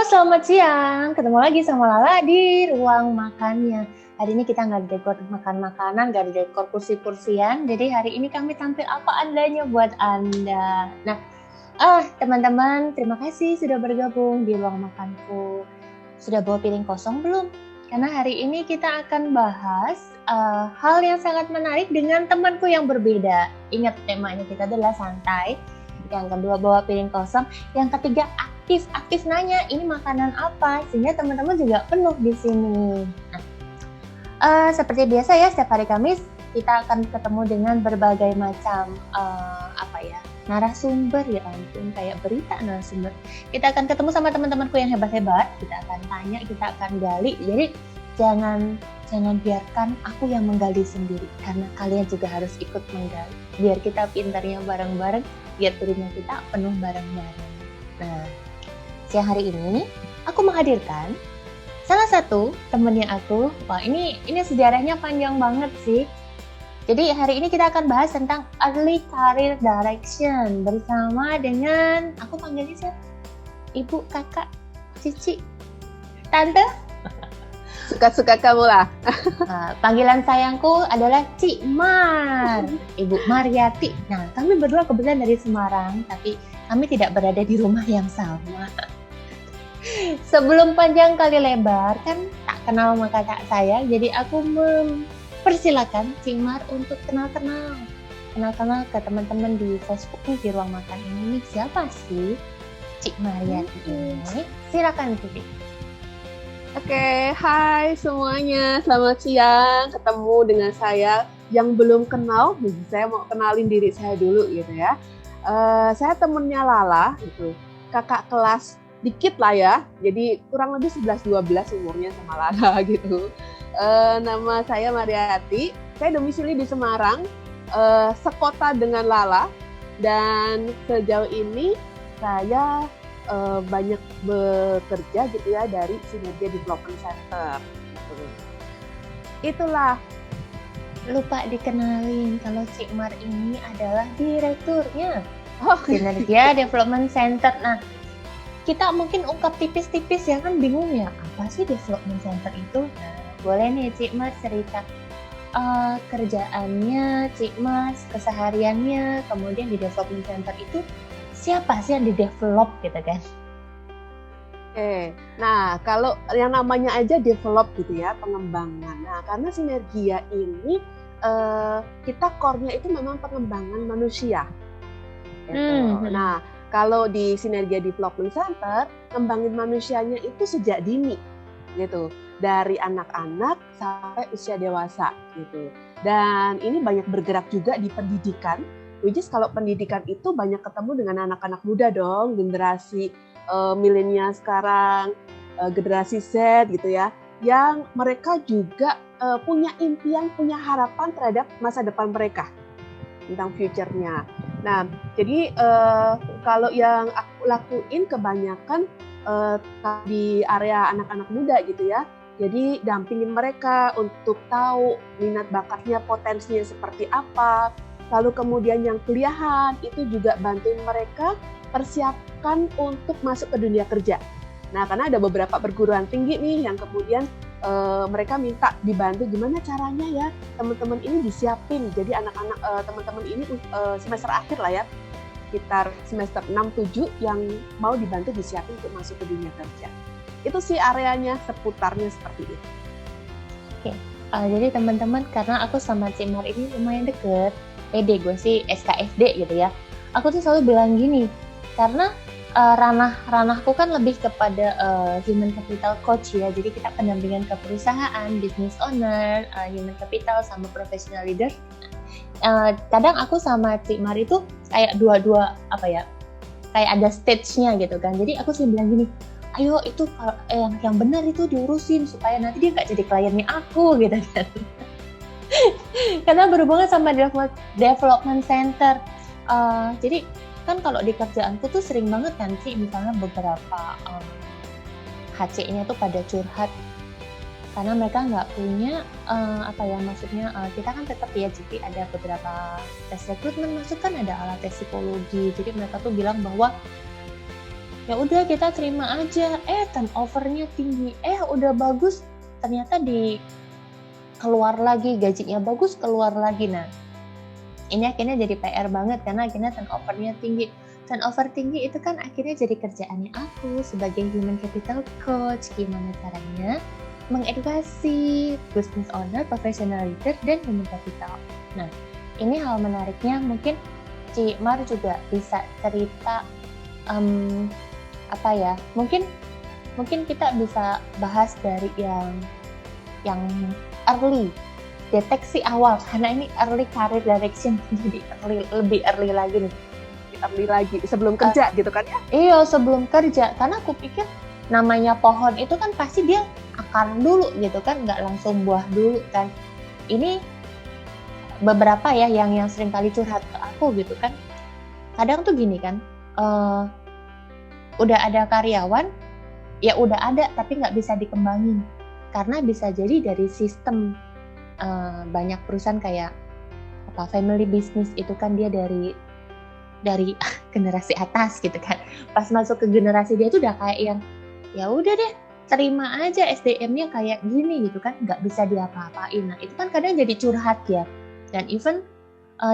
Selamat siang. Ketemu lagi sama Lala di ruang makannya. Hari ini kita nggak dekor makan makanan, nggak dekor kursi-kursian. Jadi hari ini kami tampil apa adanya buat Anda. Nah, teman-teman, terima kasih sudah bergabung di ruang makanku. Sudah bawa piring kosong belum? Karena hari ini kita akan bahas hal yang sangat menarik dengan temanku yang berbeda. Ingat, temanya kita adalah santai. Yang kedua, bawa piring kosong. Yang ketiga, aktif nanya ini makanan apa, sehingga teman-teman juga penuh di sini. Nah, seperti biasa ya, setiap hari Kamis kita akan ketemu dengan berbagai macam narasumber, ya ampun, kayak berita narasumber. Kita akan ketemu sama teman-temanku yang hebat-hebat, kita akan tanya, kita akan gali. Jadi jangan biarkan aku yang menggali sendiri, karena kalian juga harus ikut menggali. Biar kita pintarnya bareng-bareng, biar perutnya kita penuh bareng-bareng. Nah, siang hari ini aku menghadirkan salah satu temennya aku. Wah, ini sejarahnya panjang banget sih. Jadi hari ini kita akan bahas tentang early career direction bersama dengan, aku panggilnya siapa? Ibu, kakak, cici, tante? Suka-suka kamu lah. Panggilan sayangku adalah Cik Mar, Ibu Mariati. Nah, kami berdua kebetulan dari Semarang, tapi kami tidak berada di rumah yang sama. Sebelum panjang kali lebar, kan tak kenal maka tak sayang, jadi aku mempersilakan Cik Mar untuk kenal-kenal ke teman-teman di Facebook nih, di ruang makan ini. Siapa sih Cik Mariati ini? Silakan Cici. Oke, hai semuanya, selamat siang. Ketemu dengan saya yang belum kenal, saya mau kenalin diri saya dulu gitu ya. Saya temennya Lala, gitu. Kakak kelas dikit lah ya, jadi kurang lebih 11-12 umurnya sama Lala gitu. Nama saya Mariati, saya domisili di Semarang, sekota dengan Lala, dan sejauh ini saya banyak bekerja gitu ya dari Sinergia Development Center gitu. Itulah. Lupa dikenalin kalau Cik Mar ini adalah direkturnya Sinergia Development Center. Nah, kita mungkin ungkap tipis-tipis ya, kan bingung ya, apa sih Development Center itu? Nah, boleh nih Cik Mar cerita kerjaannya Cik Mas, kesehariannya, kemudian di Development Center itu siapa sih yang di-develop gitu kan? Nah kalau yang namanya aja develop gitu ya, pengembangan. Nah karena Sinergia ini kita core-nya itu memang pengembangan manusia. Gitu. Nah kalau di Sinergia Development Center, ngembangin manusianya itu sejak dini gitu. Dari anak-anak sampai usia dewasa gitu. Dan ini banyak bergerak juga di pendidikan. Which is kalau pendidikan itu banyak ketemu dengan anak-anak muda dong, generasi milenial sekarang, generasi Z gitu ya, yang mereka juga punya impian, punya harapan terhadap masa depan mereka, tentang future-nya. Nah, jadi kalau yang aku lakuin kebanyakan di area anak-anak muda gitu ya, jadi dampingin mereka untuk tahu minat bakatnya, potensinya seperti apa. Lalu kemudian yang kuliahan itu juga bantuin mereka persiapkan untuk masuk ke dunia kerja. Nah, karena ada beberapa perguruan tinggi nih yang kemudian mereka minta dibantu gimana caranya ya teman-teman ini disiapin. Jadi anak-anak teman-teman ini semester akhir lah ya, sekitar semester 6-7 yang mau dibantu disiapin untuk masuk ke dunia kerja. Itu sih areanya, seputarnya seperti itu. Oke, jadi teman-teman, karena aku sama Cik Mar ini lumayan deket, gue sih SKSD gitu ya. Aku tuh selalu bilang gini, karena ranahku kan lebih kepada human capital coach ya. Jadi kita pendampingan ke perusahaan, business owner, human capital sama professional leader. Kadang aku sama Cik Mar itu kayak dua-dua kayak ada stage-nya gitu kan. Jadi aku sih bilang gini, ayo itu yang benar itu diurusin supaya nanti dia nggak jadi kliennya aku gitu kan. Karena berhubungan sama development center. Jadi kan kalau di kerjaanku tuh sering banget kan sih, misalnya beberapa HC-nya tuh pada curhat karena mereka nggak punya kita kan tetap ya, jadi ada beberapa tes rekrutmen masuk kan ada alat tes psikologi. Jadi mereka tuh bilang bahwa ya udah kita terima aja. Turnover-nya tinggi, udah bagus, ternyata keluar lagi, gajinya bagus, keluar lagi. Nah, ini akhirnya jadi PR banget karena akhirnya turnover-nya tinggi. Turnover tinggi itu kan akhirnya jadi kerjaannya aku sebagai human capital coach. Gimana caranya mengedukasi business owner, professional leader, dan human capital. Nah, ini hal menariknya mungkin Ci Mar juga bisa cerita mungkin kita bisa bahas dari yang early, deteksi awal, karena ini early career direction, jadi lebih early lagi nih. Early lagi sebelum kerja gitu kan ya? Iya, sebelum kerja, karena aku pikir namanya pohon itu kan pasti dia akar dulu gitu kan, nggak langsung buah dulu kan. Ini beberapa ya yang sering kali curhat ke aku gitu kan. Kadang tuh gini kan, udah ada karyawan, ya udah ada tapi nggak bisa dikembangin. Karena bisa jadi dari sistem banyak perusahaan kayak family business itu kan dia dari generasi atas gitu kan. Pas masuk ke generasi dia tuh udah kayak yang ya udah deh terima aja SDM-nya kayak gini gitu kan, nggak bisa diapa-apain. Nah itu kan kadang jadi curhat ya. Dan even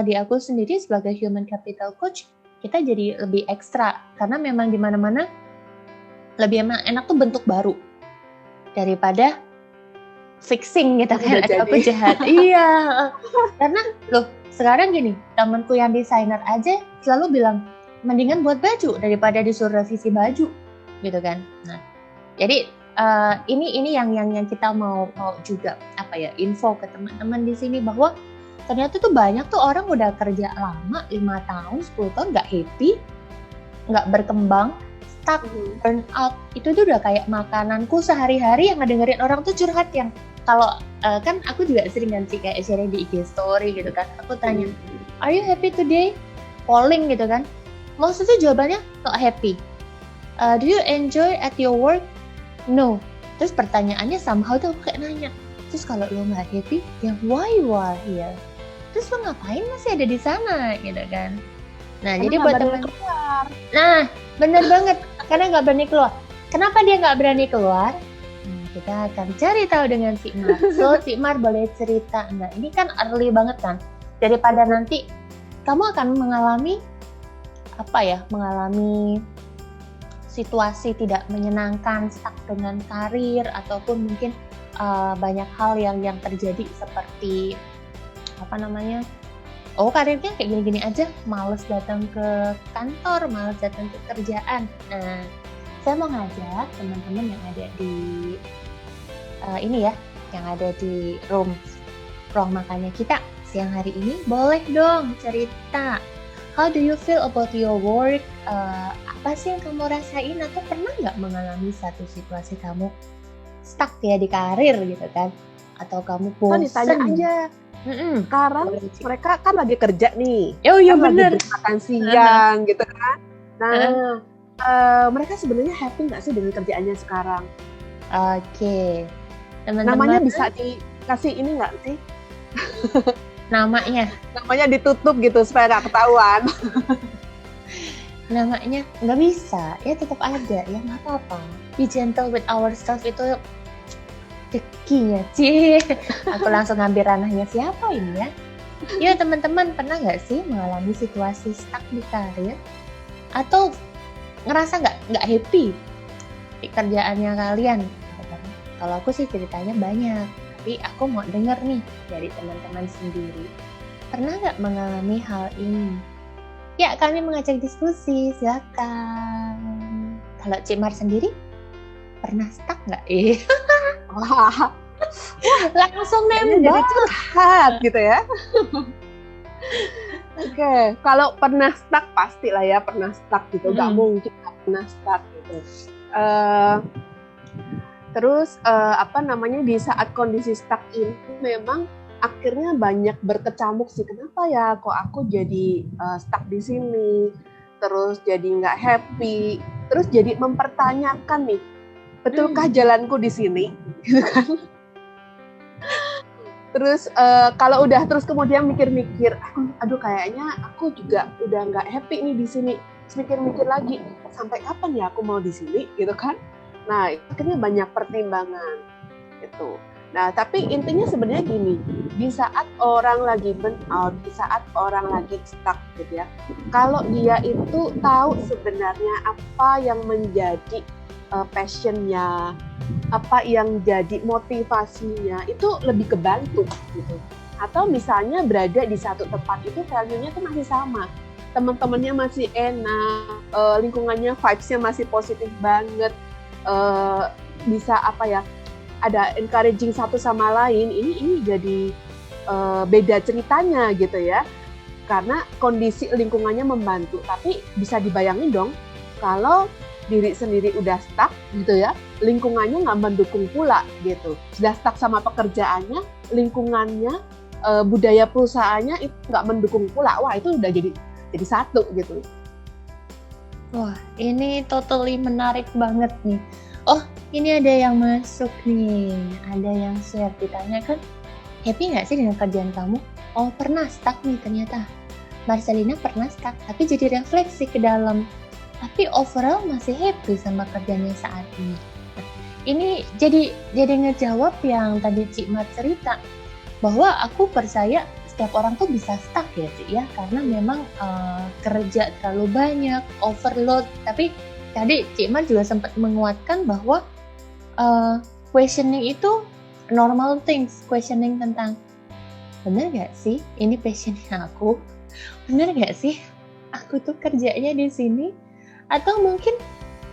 di aku sendiri sebagai human capital coach, kita jadi lebih ekstra karena memang di mana-mana lebih enak tuh bentuk baru daripada fixing gitu kan, atau aku jahat. Iya, karena loh sekarang gini, temanku yang desainer aja selalu bilang mendingan buat baju daripada disuruh revisi baju gitu kan. Nah, jadi ini yang kita mau juga info ke teman-teman di sini bahwa ternyata tuh banyak tuh orang udah kerja lama 5 tahun, 10 tahun nggak happy, nggak berkembang, stuck, burn out. Itu tuh udah kayak makananku sehari-hari yang ngedengerin orang tuh curhat yang kalau kan aku juga sering nanti kayak share di IG story gitu kan. Aku tanya, are you happy today? Polling gitu kan. Most itu jawabannya not happy. Do you enjoy at your work? No. Terus pertanyaannya somehow tuh aku kayak nanya, terus kalau lo nggak happy, ya why you are here? Terus lo ngapain masih ada di sana gitu kan? Nah, karena jadi buat teman keluar. Nah, bener banget. Karena nggak berani keluar. Kenapa dia nggak berani keluar? Kita akan cari tahu dengan Si Mar. So, Si Mar boleh cerita. Nah, ini kan early banget kan. Daripada nanti kamu akan mengalami situasi tidak menyenangkan, stuck dengan karir, ataupun mungkin banyak hal yang terjadi seperti karirnya kayak gini-gini aja, males datang ke kantor, males datang ke kerjaan. Nah, saya mau ngajak teman-teman yang ada di yang ada di ruang makannya kita siang hari ini, boleh dong cerita. How do you feel about your work? Apa sih yang kamu rasain, atau pernah nggak mengalami satu situasi kamu stuck ya di karir gitu kan? Atau kamu bosan? Ditanya aja. Sekarang mereka kan lagi kerja nih. Oh iya bener. Lagi makan siang gitu kan. Nah, mereka sebenarnya happy nggak sih dengan kerjaannya sekarang? Oke. Teman-teman, namanya bisa dikasih ini nggak sih? Namanya ditutup gitu supaya nggak ketahuan. Namanya nggak bisa, ya tetap ada, ya nggak apa-apa. Be gentle with ourselves, itu dekinya sih. Aku langsung ngambil ranahnya siapa ini ya? Ya teman-teman, pernah nggak sih mengalami situasi stuck di karir atau ngerasa nggak happy di kerjaannya kalian? Kalau aku sih ceritanya banyak, tapi aku mau dengar nih dari teman-teman sendiri. Pernah nggak mengalami hal ini? Ya, kami mengajak diskusi, silakan. Kalau Cik Mar sendiri, pernah stuck nggak? Wah, langsung nembak. Curhat gitu ya. Oke, kalau pernah stuck pastilah ya pernah stuck gitu. Nggak mungkin nggak pernah stuck gitu. Terus di saat kondisi stuck ini memang akhirnya banyak berkecamuk sih, kenapa ya kok aku jadi stuck di sini, terus jadi nggak happy, terus jadi mempertanyakan nih, betulkah jalanku di sini, gitu kan? Terus kalau udah terus kemudian mikir-mikir, aduh kayaknya aku juga udah nggak happy nih di sini. mikir-mikir lagi, sampai kapan ya aku mau di sini gitu kan. Nah, akhirnya banyak pertimbangan gitu. Nah, tapi intinya sebenarnya gini, di saat orang lagi burn out, di saat orang lagi stuck gitu ya, kalau dia itu tahu sebenarnya apa yang menjadi passionnya, apa yang jadi motivasinya, itu lebih kebantu gitu. Atau misalnya berada di satu tempat itu value-nya tuh masih sama, teman-temannya masih enak, lingkungannya vibes-nya masih positif banget, bisa apa ya, ada encouraging satu sama lain, ini jadi beda ceritanya gitu ya, karena kondisi lingkungannya membantu. Tapi bisa dibayangin dong kalau diri sendiri udah stuck gitu ya, lingkungannya nggak mendukung pula gitu, sudah stuck sama pekerjaannya, lingkungannya, budaya perusahaannya itu nggak mendukung pula, wah itu udah jadi satu gitu. Wah, ini totally menarik banget nih. Oh, ini ada yang masuk nih. Ada yang share, ditanyakan, happy nggak sih dengan kerjaan kamu? Oh, pernah stuck nih ternyata. Marcelina pernah stuck, tapi jadi refleksi ke dalam. Tapi overall masih happy sama kerjanya saat ini. Nah, ini jadi ngejawab yang tadi Cik Mat cerita, bahwa aku percaya setiap orang tuh bisa stuck ya Cik ya, karena memang kerja terlalu banyak, overload. Tapi tadi Cik Mar juga sempat menguatkan bahwa questioning itu normal things, questioning tentang bener gak sih ini passionnya aku, bener gak sih aku tuh kerjanya di sini, atau mungkin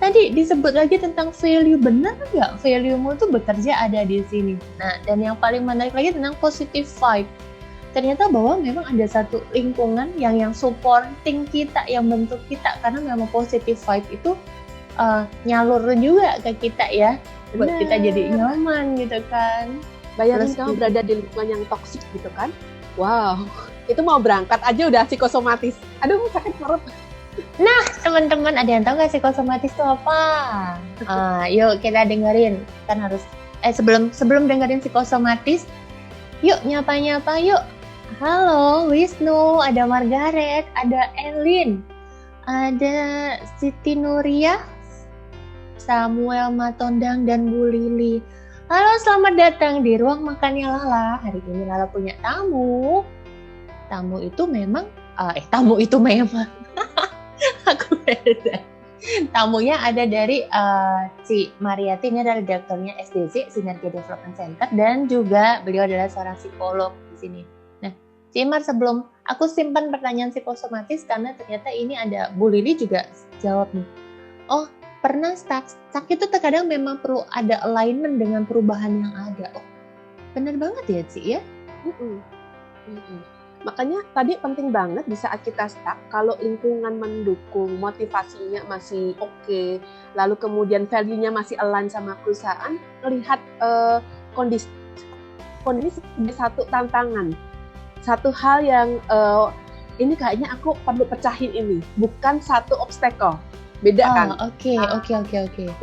tadi disebut lagi tentang value, bener gak value-mu tuh bekerja ada di sini. Nah, dan yang paling menarik lagi tentang positive vibe. Ternyata bahwa memang ada satu lingkungan yang supporting kita, yang bentuk kita, karena memang positive vibe itu nyalur juga ke kita ya, buat kita jadi nyaman gitu kan. Bayangin kamu berada di lingkungan yang toksik gitu kan, wow, itu mau berangkat aja udah psikosomatis, aduh sakit perut. Nah, teman-teman ada yang tahu nggak psikosomatis itu apa? Yuk kita dengerin, kan harus sebelum dengerin psikosomatis, yuk nyapa yuk. Halo Wisnu, ada Margaret, ada Elin, ada Siti Nuria, Samuel Matondang, dan Bu Lili. Halo, selamat datang di ruang makannya Lala. Hari ini Lala punya tamu. Tamu itu memang aku beda. Tamunya ada dari Cik Mariati, ini adalah direkturnya SDC Sinergi Development Center, dan juga beliau adalah seorang psikolog di sini. Nah, Cik Mar, sebelum aku simpan pertanyaan psikosomatis karena ternyata ini ada Bu Lili juga jawab nih. Oh, pernah stuck itu terkadang memang perlu ada alignment dengan perubahan yang ada. Oh, benar banget ya Cik ya? Makanya tadi penting banget di saat kita stuck, kalau lingkungan mendukung, motivasinya masih oke, lalu kemudian value-nya masih align sama perusahaan, melihat kondisi sebagai satu tantangan, satu hal yang ini kayaknya aku perlu pecahin ini, bukan satu obstacle. Beda kan? Oke.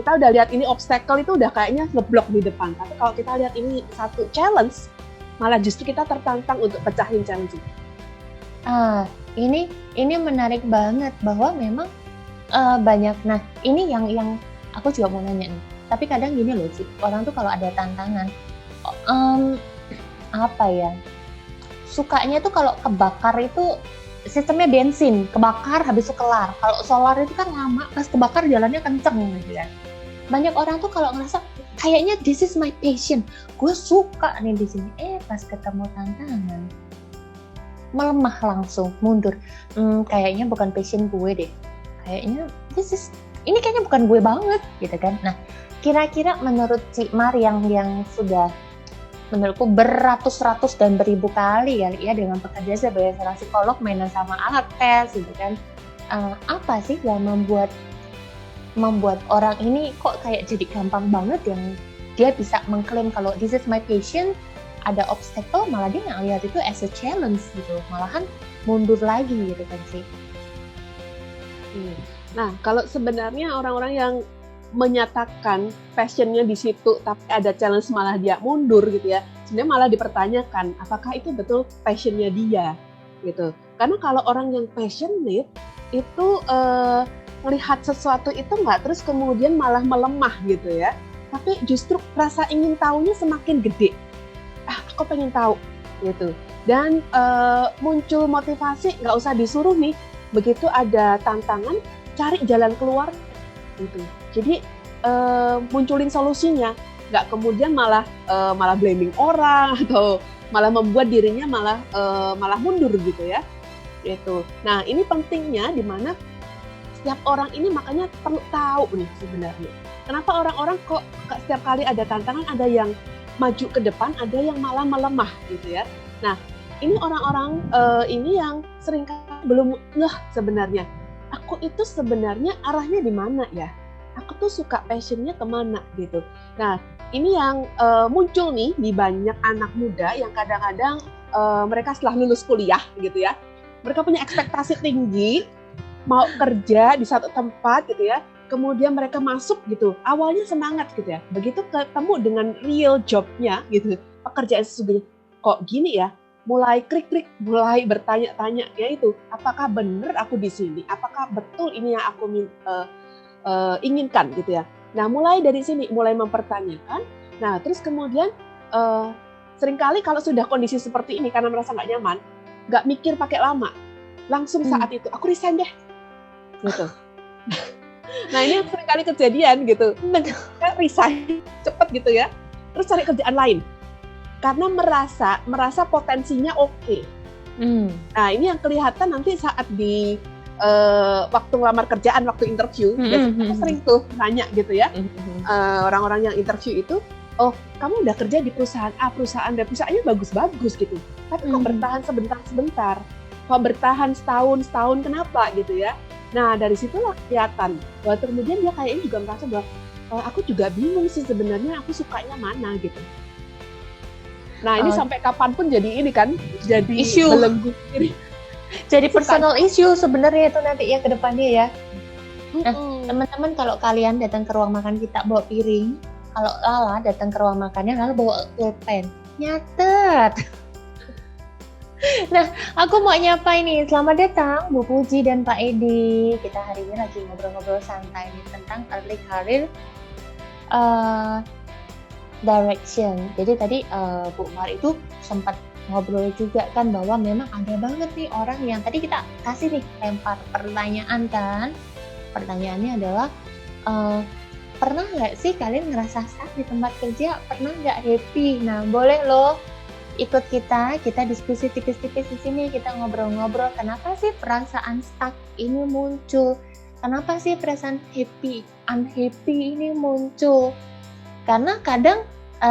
Kita udah lihat ini obstacle itu udah kayaknya ngeblok di depan, tapi kalau kita lihat ini satu challenge, malah justru kita tertantang untuk pecahin challenge itu. Ini menarik banget bahwa memang banyak. Nah, ini yang aku juga mau nanya nih. Tapi kadang gini loh sih, orang tuh kalau ada tantangan, apa ya? Sukanya tuh kalau kebakar itu sistemnya bensin, kebakar habis itu kelar. Kalau solar itu kan lama, pas kebakar jalannya kenceng gitu kan. Banyak orang tuh kalau ngerasa kayaknya this is my passion, gue suka nih di sini, pas ketemu tantangan melemah langsung, mundur. Kayaknya bukan passion gue deh. Kayaknya ini kayaknya bukan gue banget gitu kan. Nah, kira-kira menurut Cik Mar yang sudah menurutku beratus-ratus dan beribu kali ya dengan pekerjaan sebagai seorang psikolog, mainan sama alat tes gitu kan. Apa sih yang membuat orang ini kok kayak jadi gampang banget yang dia bisa mengklaim kalau this is my passion, ada obstacle malah dia nggak lihat itu as a challenge gitu, malahan mundur lagi gitu kan sih. Nah, kalau sebenarnya orang-orang yang menyatakan passionnya di situ tapi ada challenge malah dia mundur gitu ya, sebenarnya malah dipertanyakan apakah itu betul passionnya dia gitu. Karena kalau orang yang passionate itu melihat sesuatu itu nggak terus kemudian malah melemah gitu ya, tapi justru rasa ingin tahunya semakin gede. Aku pengen tahu gitu, dan muncul motivasi, nggak usah disuruh nih, begitu ada tantangan cari jalan keluar gitu. Jadi munculin solusinya, nggak kemudian malah blaming orang atau malah membuat dirinya malah mundur gitu ya. Gitu. Nah, ini pentingnya di mana setiap orang ini makanya perlu tahu nih sebenarnya. Kenapa orang-orang kok setiap kali ada tantangan ada yang maju ke depan, ada yang malah melemah gitu ya. Nah, ini orang-orang ini yang seringkali belum ngeh sebenarnya. Aku itu sebenarnya arahnya di mana ya? Aku tuh suka passionnya kemana gitu. Nah, ini yang muncul nih di banyak anak muda yang kadang-kadang mereka setelah lulus kuliah gitu ya, mereka punya ekspektasi tinggi, mau kerja di satu tempat gitu ya, kemudian mereka masuk gitu, awalnya semangat gitu ya, begitu ketemu dengan real jobnya gitu, pekerjaan sesungguhnya, kok gini ya, mulai klik-klik, mulai bertanya-tanya, yaitu apakah benar aku di sini, apakah betul ini yang aku inginkan gitu ya. Nah, mulai dari sini, mulai mempertanyakan. Nah, terus kemudian seringkali kalau sudah kondisi seperti ini karena merasa nggak nyaman, nggak mikir pakai lama, langsung saat itu aku resign deh, gitu. Nah, ini yang seringkali kejadian gitu, resign cepet gitu ya, terus cari kerjaan lain karena merasa potensinya oke. Nah, ini yang kelihatan nanti saat di waktu ngelamar kerjaan, waktu interview, biasanya aku sering tuh nanya gitu ya, orang-orang yang interview itu, oh kamu udah kerja di perusahaan A, perusahaan B, perusahaannya bagus-bagus gitu, tapi kok bertahan sebentar-sebentar, kok bertahan setahun, kenapa gitu ya. Nah, dari situlah kelihatan bahwa kemudian dia kayaknya juga merasa bahwa aku juga bingung sih sebenarnya aku sukanya mana gitu. Nah, ini sampai kapanpun jadi ini kan, jadi issue, belenggu ini. Jadi personal issue sebenarnya itu nanti ya ke depannya ya. Nah, teman-teman, kalau kalian datang ke ruang makan kita bawa piring, kalau Lala datang ke ruang makannya Lala bawa pulpen, nyatet. Nah, aku mau nyapa ini. Selamat datang Bu Puji dan Pak Edi. Kita hari ini lagi ngobrol-ngobrol santai nih tentang early career direction. Jadi tadi Bu Mar itu sempat ngobrol juga kan bahwa memang ada banget nih orang yang tadi kita kasih nih lempar pertanyaan kan. Pertanyaannya adalah pernah nggak sih kalian ngerasa stuck di tempat kerja? Pernah nggak happy? Nah, boleh loh ikut kita diskusi tipis-tipis di sini, kita ngobrol-ngobrol kenapa sih perasaan stuck ini muncul? Kenapa sih perasaan unhappy ini muncul? Karena kadang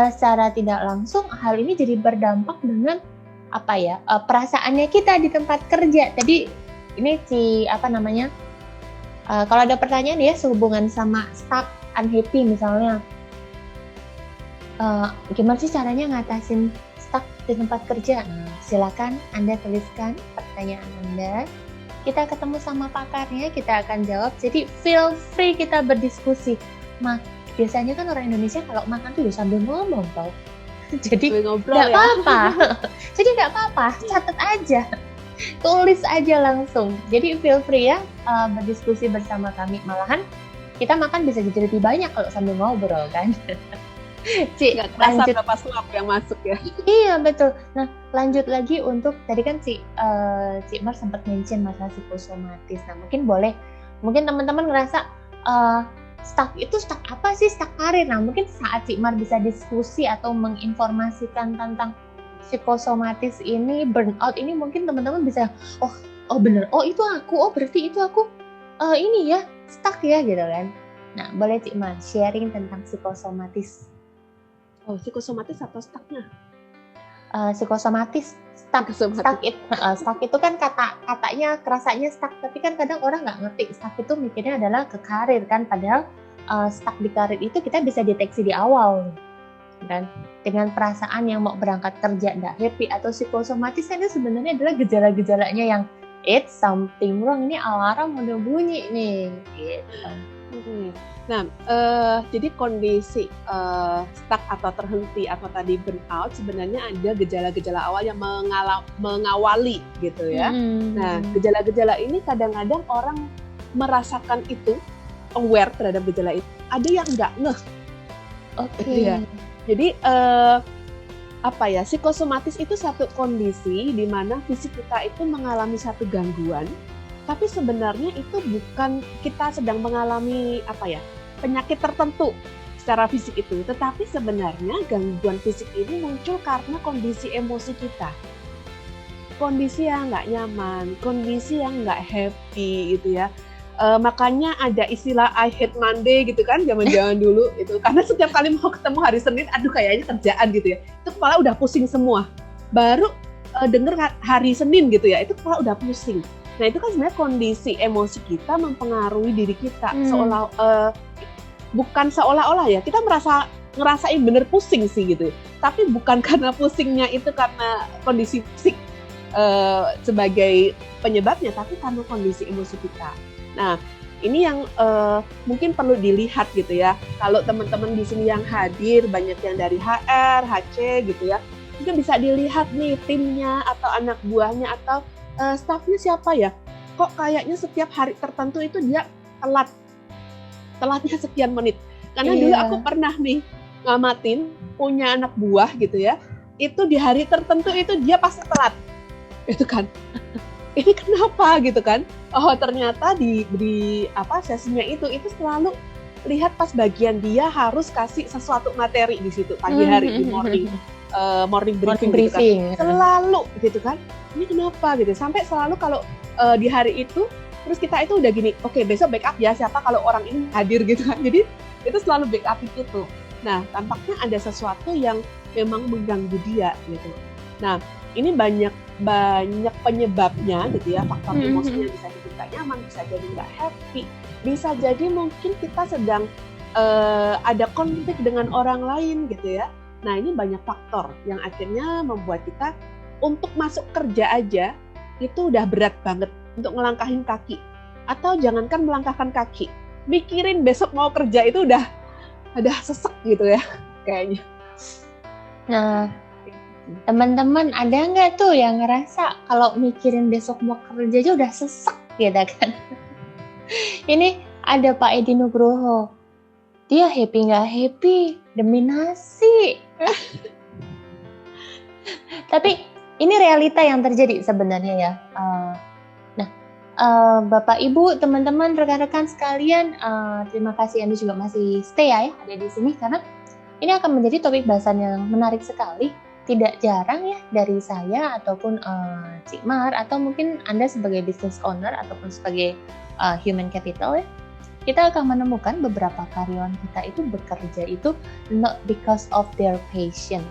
secara tidak langsung hal ini jadi berdampak dengan perasaannya kita di tempat kerja. Tadi ini kalau ada pertanyaan ya sehubungan sama stuck, unhappy misalnya, gimana sih caranya ngatasin stuck di tempat kerja? Silakan Anda tuliskan pertanyaan Anda. Kita ketemu sama pakarnya, kita akan jawab. Jadi feel free kita berdiskusi. Biasanya kan orang Indonesia kalau makan tuh sambil ngomong tau. Jadi nggak apa-apa. Jadi nggak apa-apa, catat aja, tulis aja langsung. Jadi feel free ya berdiskusi bersama kami. Malahan kita makan bisa jadi lebih banyak kalau sambil ngobrol kan. Ci, lanjut berapa slop yang masuk ya. Iya betul. Nah, lanjut lagi untuk tadi kan Ci Mar sempat mention masalah psikosomatis. Nah, mungkin teman-teman ngerasa stuck apa sih, stuck karir? Nah, mungkin saat Cik Mar bisa diskusi atau menginformasikan tentang psikosomatis ini, burnout ini, mungkin teman-teman bisa, oh bener, itu aku, berarti itu aku ini ya, stuck ya gitu kan. Nah, boleh Cik Mar sharing tentang psikosomatis. Psikosomatis atau stucknya? Psikosomatis, stuck itu kan katanya kerasanya stuck, tapi kan kadang orang nggak ngerti stuck itu mikirnya adalah ke karir kan, padahal stuck di karir itu kita bisa deteksi di awal kan, dengan perasaan yang mau berangkat kerja nggak happy, atau psikosomatis itu sebenarnya adalah gejala-gejalanya yang it's something wrong, ini alarm udah bunyi nih gitu. Oke. Nah, jadi kondisi stuck atau terhenti atau tadi burnout sebenarnya ada gejala-gejala awal yang mengawali gitu ya. Nah, gejala-gejala ini kadang-kadang orang merasakan itu, aware terhadap gejala itu. Ada yang nggak ngeh. Oke. Ya. Jadi psikosomatis itu satu kondisi di mana fisik kita itu mengalami satu gangguan, tapi sebenarnya itu bukan kita sedang mengalami penyakit tertentu secara fisik itu, tetapi sebenarnya gangguan fisik ini muncul karena kondisi emosi kita, kondisi yang nggak nyaman, kondisi yang nggak happy gitu ya. Makanya ada istilah I hate Monday gitu kan, zaman-zaman dulu itu, karena setiap kali mau ketemu hari Senin, aduh kayaknya kerjaan gitu ya, itu kepala udah pusing semua. Baru denger hari Senin gitu ya, itu kepala udah pusing. Nah itu kan sebenarnya kondisi emosi kita mempengaruhi diri kita, bukan seolah-olah ya, kita ngerasain bener pusing sih gitu, tapi bukan karena pusingnya itu karena kondisi fisik sebagai penyebabnya, tapi karena kondisi emosi kita. Nah, ini yang mungkin perlu dilihat gitu ya. Kalau teman-teman di sini yang hadir, banyak yang dari HR, HC gitu ya, mungkin bisa dilihat nih timnya atau anak buahnya atau stafnya siapa ya. Kok kayaknya setiap hari tertentu itu dia telatnya sekian menit. Karena dulu aku pernah nih ngamatin punya anak buah gitu ya, itu di hari tertentu itu dia pasti telat. Itu kan. Ini kenapa gitu kan? Oh ternyata di sesinya itu selalu lihat pas bagian dia harus kasih sesuatu materi di situ pagi hari di morning briefing gitu kan. Selalu gitu kan. Ini kenapa gitu? Sampai selalu kalau di hari itu terus kita itu udah gini, oke, besok backup ya siapa kalau orang ini hadir gitu kan. Jadi itu selalu backup itu. Nah, tampaknya ada sesuatu yang memang mengganggu dia gitu. Nah, ini banyak penyebabnya gitu ya, faktor emosinya bisa jadi nggak nyaman, bisa jadi nggak happy, bisa jadi mungkin kita sedang ada konflik dengan orang lain gitu ya. Nah ini banyak faktor yang akhirnya membuat kita untuk masuk kerja aja itu udah berat banget untuk ngelangkahin kaki, atau jangankan melangkahkan kaki, mikirin besok mau kerja itu udah sesek gitu ya kayaknya. Nah, teman-teman ada nggak tuh yang ngerasa kalau mikirin besok mau kerja aja udah sesek gitu kan? Ini ada Pak Edi Nugroho, dia happy nggak happy demi nasi. Tapi ini realita yang terjadi sebenarnya ya. Bapak Ibu, teman-teman, rekan-rekan sekalian, terima kasih Anda juga masih stay ya ada di sini, karena ini akan menjadi topik bahasan yang menarik sekali. Tidak jarang ya dari saya ataupun Cik Mar, atau mungkin Anda sebagai business owner ataupun sebagai human capital ya, kita akan menemukan beberapa karyawan kita itu bekerja itu not because of their passion.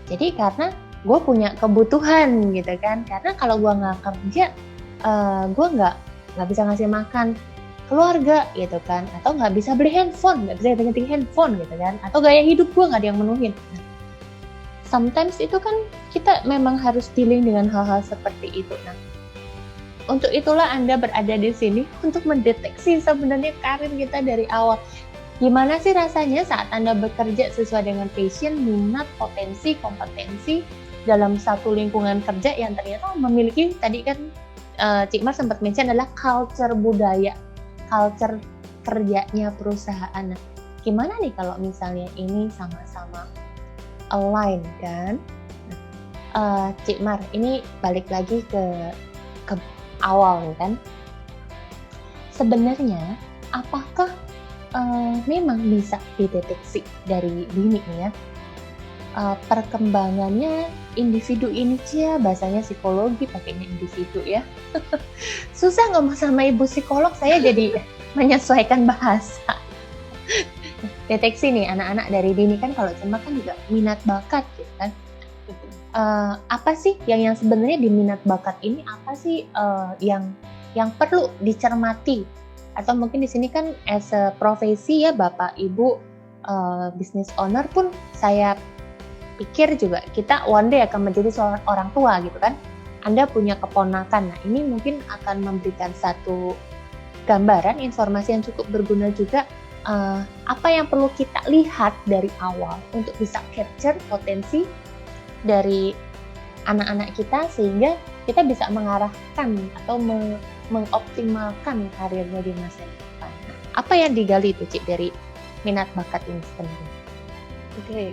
Jadi karena gue punya kebutuhan gitu kan, karena kalau gue nggak kerja, gue nggak bisa ngasih makan keluarga gitu kan, atau nggak bisa beli handphone, nggak bisa ganti handphone gitu kan, atau gaya hidup gue nggak ada yang menuhin. Sometimes itu kan kita memang harus dealing dengan hal-hal seperti itu. Nah, untuk itulah Anda berada di sini untuk mendeteksi sebenarnya karir kita dari awal. Gimana sih rasanya saat Anda bekerja sesuai dengan passion, minat, potensi, kompetensi dalam satu lingkungan kerja yang ternyata memiliki, tadi kan Cik Mar sempat mention adalah culture budaya, culture kerjanya perusahaan. Nah, gimana nih kalau misalnya ini sama-sama align kan? Cik Mar, ini balik lagi ke awal kan? Sebenarnya apakah memang bisa dideteksi dari dini ya? Perkembangannya individu ini ya, bahasanya psikologi pakainya individu ya. Susah ngomong sama ibu psikolog, saya jadi menyesuaikan bahasa. Deteksi nih anak-anak dari dini kan, kalau cuma kan juga minat bakat gitu kan. Apa sih yang sebenarnya di minat bakat ini, apa sih yang perlu dicermati, atau mungkin di sini kan as a profesi ya Bapak Ibu business owner pun, saya pikir juga kita one day akan menjadi seorang orang tua gitu kan. Anda punya keponakan, nah ini mungkin akan memberikan satu gambaran, informasi yang cukup berguna juga apa yang perlu kita lihat dari awal untuk bisa capture potensi dari anak-anak kita sehingga kita bisa mengarahkan atau mengoptimalkan karirnya di masa depan. Apa yang digali itu Cik dari minat bakat ini sebenarnya? Oke,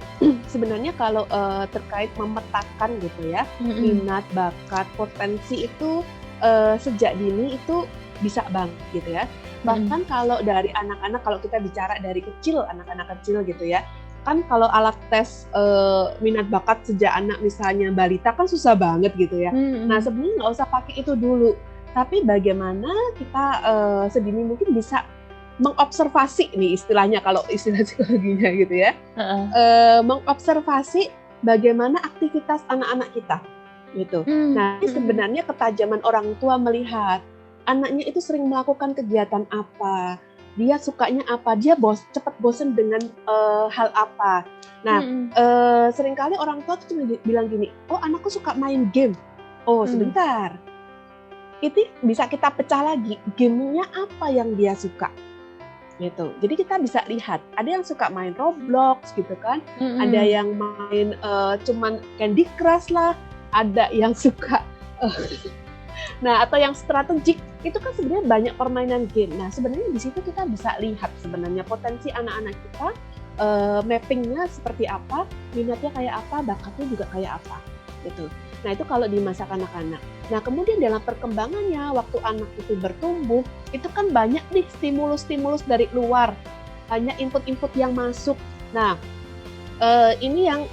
sebenarnya kalau terkait memetakan gitu ya, minat bakat potensi itu sejak dini itu bisa banget gitu ya. Bahkan kalau dari anak-anak, kalau kita bicara dari kecil, anak-anak kecil gitu ya, kan kalau alat tes minat bakat sejak anak misalnya balita kan susah banget gitu ya. Nah sebenarnya nggak usah pakai itu dulu, tapi bagaimana kita sedini mungkin bisa mengobservasi nih istilahnya, kalau istilah psikologinya gitu ya, mengobservasi bagaimana aktivitas anak-anak kita gitu. Nah ini sebenarnya ketajaman orang tua melihat anaknya itu sering melakukan kegiatan apa, dia sukanya apa, dia cepat bosan dengan hal apa. Nah, seringkali orang tua tuh cuma bilang gini, oh anakku suka main game. Oh sebentar, itu bisa kita pecah lagi, gamenya apa yang dia suka. Gitu. Jadi kita bisa lihat, ada yang suka main Roblox gitu kan, ada yang main cuman Candy Crush lah, ada yang suka nah atau yang strategik, itu kan sebenarnya banyak permainan game. Nah sebenarnya di situ kita bisa lihat sebenarnya potensi anak-anak kita, mappingnya seperti apa, minatnya kayak apa, bakatnya juga kayak apa gitu. Nah itu kalau di masa kanak-kanak. Nah kemudian dalam perkembangannya, waktu anak itu bertumbuh, itu kan banyak nih stimulus-stimulus dari luar, banyak input-input yang masuk. Nah ini yang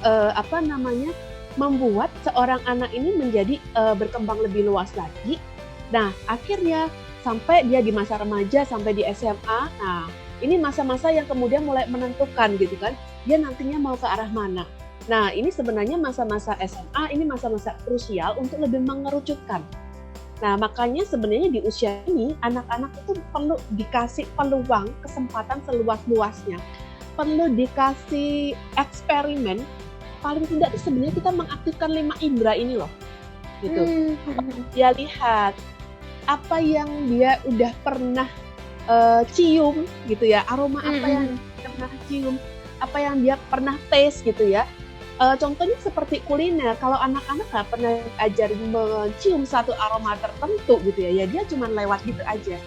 membuat seorang anak ini menjadi berkembang lebih luas lagi. Nah, akhirnya sampai dia di masa remaja, sampai di SMA. Nah, ini masa-masa yang kemudian mulai menentukan gitu kan, dia nantinya mau ke arah mana. Nah, ini sebenarnya masa-masa SMA, ini masa-masa krusial untuk lebih mengerucutkan. Nah, makanya sebenarnya di usia ini, anak-anak itu perlu dikasih peluang, kesempatan seluas-luasnya. Perlu dikasih eksperimen. Paling tidak sebenarnya kita mengaktifkan 5 indera ini loh, gitu. Dia lihat apa yang dia udah pernah cium, gitu ya, aroma apa yang dia pernah cium, apa yang dia pernah taste, gitu ya. Contohnya seperti kuliner, kalau anak-anak nggak pernah ajarin mencium satu aroma tertentu, gitu ya, dia cuma lewat gitu aja,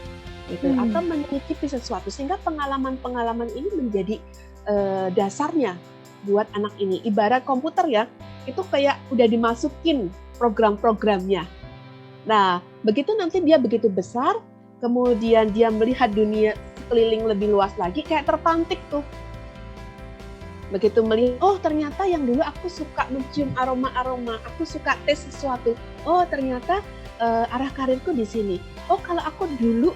gitu. Atau menyicipi sesuatu, sehingga pengalaman-pengalaman ini menjadi dasarnya buat anak ini. Ibarat komputer ya, itu kayak udah dimasukin program-programnya. Nah, begitu nanti dia begitu besar, kemudian dia melihat dunia sekeliling lebih luas lagi, kayak terpantik tuh. Begitu melihat, oh ternyata yang dulu aku suka mencium aroma-aroma, aku suka tes sesuatu. Oh ternyata arah karirku di sini. Oh kalau aku dulu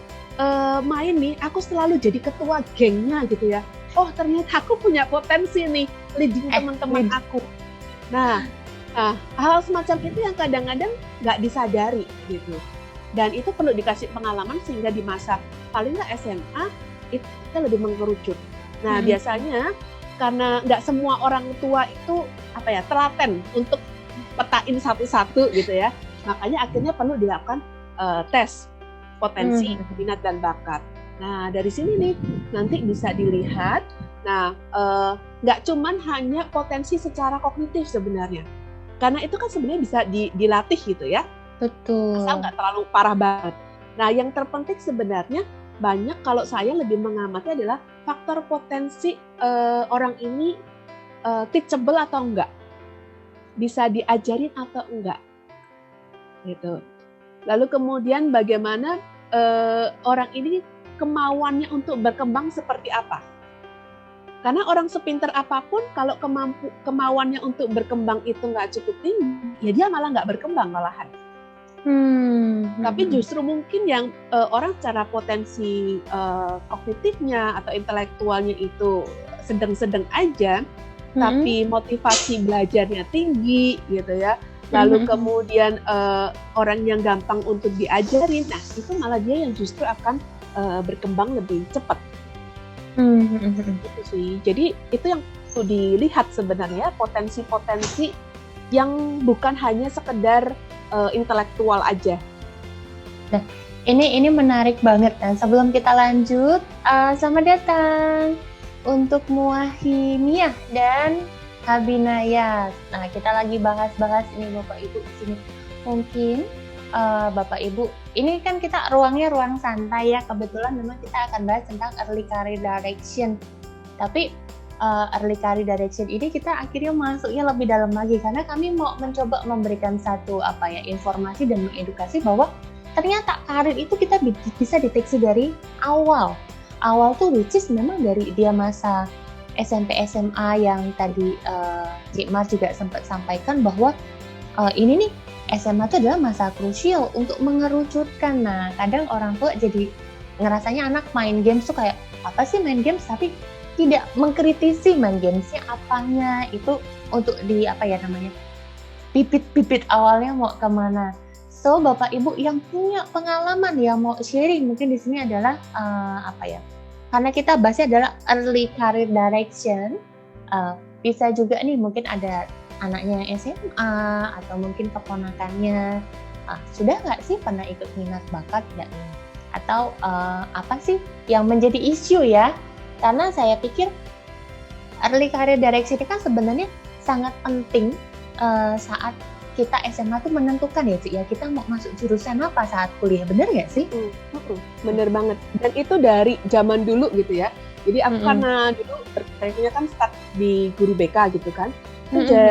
main nih, aku selalu jadi ketua gengnya gitu ya. Oh ternyata aku punya potensi nih, leading teman-teman aku. Nah, hal semacam itu yang kadang-kadang nggak disadari gitu. Dan itu perlu dikasih pengalaman sehingga di masa paling nggak SMA itu kita lebih mengerucut. Nah biasanya karena nggak semua orang tua itu telaten untuk petain satu-satu gitu ya. Makanya akhirnya perlu dilakukan tes potensi minat dan bakat. Nah dari sini nih nanti bisa dilihat. Nah nggak cuman hanya potensi secara kognitif sebenarnya, karena itu kan sebenarnya bisa dilatih gitu ya. Betul. Asal nggak terlalu parah banget. Nah yang terpenting sebenarnya banyak kalau saya lebih mengamati adalah faktor potensi orang ini teachable atau enggak, bisa diajarin atau enggak, gitu. Lalu kemudian bagaimana orang ini kemauannya untuk berkembang seperti apa? Karena orang sepinter apapun kalau kemauannya untuk berkembang itu nggak cukup tinggi, ya dia malah nggak berkembang malahan. Tapi justru mungkin yang orang secara potensi kognitifnya atau intelektualnya itu sedang-sedang aja, tapi motivasi belajarnya tinggi gitu ya. Lalu kemudian orang yang gampang untuk diajarin, nah itu malah dia yang justru akan berkembang lebih cepat. Gitu sih. Jadi itu yang perlu dilihat sebenarnya, potensi-potensi yang bukan hanya sekedar intelektual aja. Nah, Ini menarik banget. Nah, sebelum kita lanjut, selamat datang untuk Muahimiyah dan Habinayas. Nah, kita lagi bahas-bahas ini Bapak Ibu di sini. Mungkin Bapak Ibu, ini kan kita ruangnya ruang santai ya. Kebetulan memang kita akan bahas tentang early career direction. Tapi early career direction ini kita akhirnya masuknya lebih dalam lagi karena kami mau mencoba memberikan satu informasi dan mengedukasi bahwa ternyata karir itu kita bisa deteksi dari awal tuh, which is memang dari dia masa SMP SMA yang tadi Cik Mar juga sempat sampaikan bahwa ini nih SMA itu adalah masa krusial untuk mengerucutkan. Nah, kadang orang tua jadi ngerasanya anak main games tuh kayak apa sih main games, tapi tidak mengkritisi main gamesnya apanya, itu untuk bibit-bibit awalnya mau kemana. So, Bapak Ibu yang punya pengalaman yang mau sharing mungkin di sini adalah karena kita bahasnya adalah early career direction, bisa juga nih mungkin ada anaknya yang SMA atau mungkin keponakannya sudah nggak sih pernah ikut minat bakat nggak nih? Atau apa sih yang menjadi isu ya? Karena saya pikir early career direction ini kan sebenarnya sangat penting saat kita SMA tuh menentukan ya Cik ya, kita mau masuk jurusan apa saat kuliah, bener nggak sih? Bener banget, dan itu dari zaman dulu gitu ya. Jadi aku karena dulu bertanya kan start di guru BK gitu kan,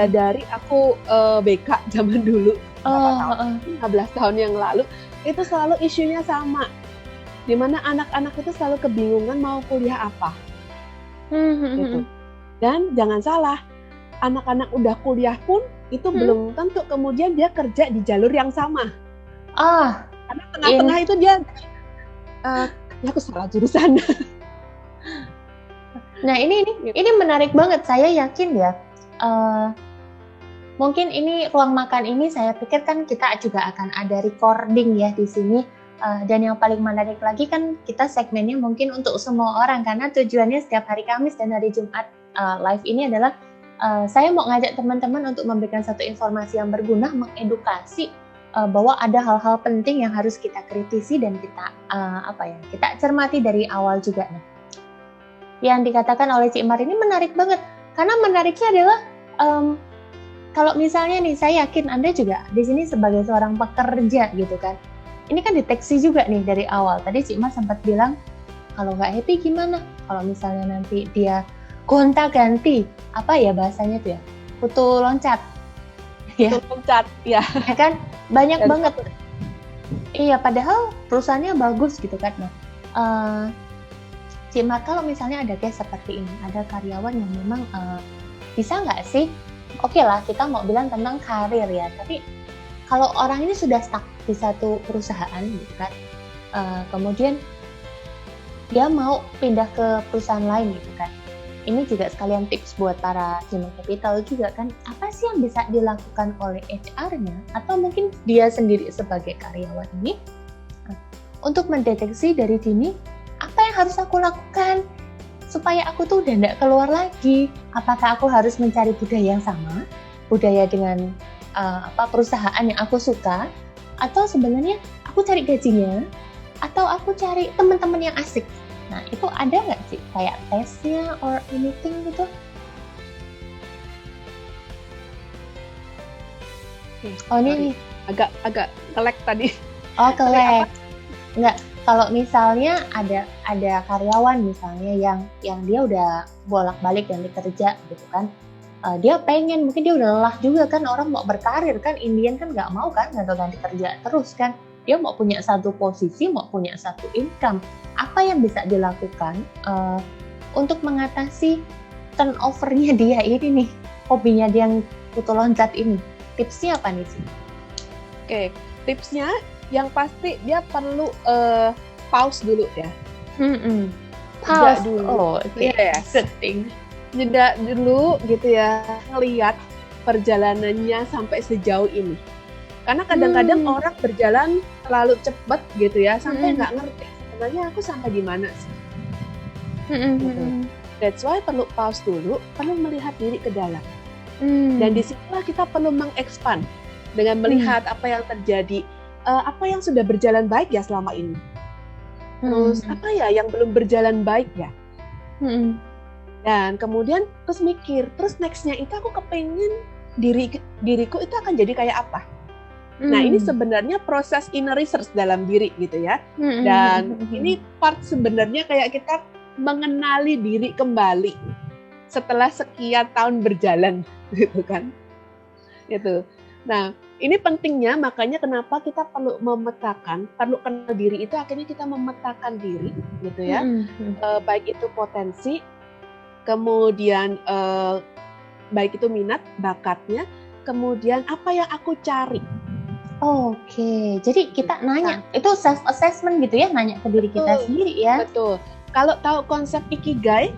dari aku BK zaman dulu, 15 tahun yang lalu, itu selalu isunya sama, dimana anak-anak itu selalu kebingungan mau kuliah apa. Gitu. Dan jangan salah, anak-anak udah kuliah pun itu belum tentu kemudian dia kerja di jalur yang sama. Karena tengah-tengah itu dia ya aku salah jurusan. Nah, ini menarik banget. Saya yakin ya. Mungkin ini ruang makan ini saya pikir kan kita juga akan ada recording ya di sini. Dan yang paling menarik lagi kan kita segmennya mungkin untuk semua orang karena tujuannya setiap hari Kamis dan hari Jumat live ini adalah saya mau ngajak teman-teman untuk memberikan satu informasi yang berguna, mengedukasi bahwa ada hal-hal penting yang harus kita kritisi dan kita kita cermati dari awal juga. Nah, yang dikatakan oleh Cik Mar ini menarik banget karena menariknya adalah kalau misalnya nih, saya yakin Anda juga di sini sebagai seorang pekerja gitu kan, ini kan deteksi juga nih dari awal. Tadi Cik Mar sempat bilang kalau nggak happy gimana? Kalau misalnya nanti dia gonta-ganti, apa ya bahasanya tuh ya, kutu loncat, ya. Kutu loncat, ya. Ya kan, banyak banget. Iya, padahal perusahaannya bagus gitu kan. Nah, Cik Mar, kalau misalnya ada case seperti ini, ada karyawan yang memang bisa nggak sih? Oke lah, kita mau bilang tentang karir ya, tapi kalau orang ini sudah stuck di satu perusahaan gitu kan, kemudian dia mau pindah ke perusahaan lain gitu kan. Ini juga sekalian tips buat para human capital juga kan, apa sih yang bisa dilakukan oleh HR-nya atau mungkin dia sendiri sebagai karyawan ini untuk mendeteksi dari dini apa yang harus aku lakukan supaya aku tuh udah nggak keluar lagi. Apakah aku harus mencari budaya yang sama, budaya dengan perusahaan yang aku suka, atau sebenarnya aku cari gajinya, atau aku cari teman-teman yang asik. Nah, itu ada nggak sih kayak tesnya or anything gitu? Oh, ini agak kelek tadi. Oh, kelek. Nggak, kalau misalnya ada karyawan misalnya yang dia udah bolak-balik ganti kerja gitu kan. Dia pengen, mungkin dia udah lelah juga kan, orang mau berkarir kan, Indian kan nggak mau kan ganti kerja terus kan. Dia mau punya satu posisi, mau punya satu income. Apa yang bisa dilakukan untuk mengatasi turnover-nya dia ini nih, hobinya dia yang kutu loncat ini? Tipsnya apa nih sih? Oke, tipsnya yang pasti dia perlu pause dulu ya. Pause dulu. Oh, okay. Yeah. Setting. Jeda dulu gitu ya, ngelihat perjalanannya sampai sejauh ini. Karena kadang-kadang orang berjalan terlalu cepat gitu ya, sampai nggak ngerti sebenarnya aku sampai di mana sih. Gitu. That's why perlu pause dulu, perlu melihat diri ke dalam. Dan disitulah kita perlu mengekspand dengan melihat apa yang terjadi apa yang sudah berjalan baik ya selama ini. Terus apa ya yang belum berjalan baik ya. Dan kemudian terus mikir, terus nextnya itu aku kepengen diriku itu akan jadi kayak apa. Nah ini sebenarnya proses inner research dalam diri gitu ya. Dan ini part sebenarnya kayak kita mengenali diri kembali setelah sekian tahun berjalan gitu kan. Gitu. Nah ini pentingnya, makanya kenapa kita perlu memetakan, perlu kenal diri itu, akhirnya kita memetakan diri gitu ya. Baik itu potensi, kemudian baik itu minat, bakatnya, kemudian apa yang aku cari. Oke, jadi kita nanya, itu self assessment gitu ya, nanya ke diri kita sendiri ya. Betul. Kalau tahu konsep ikigai,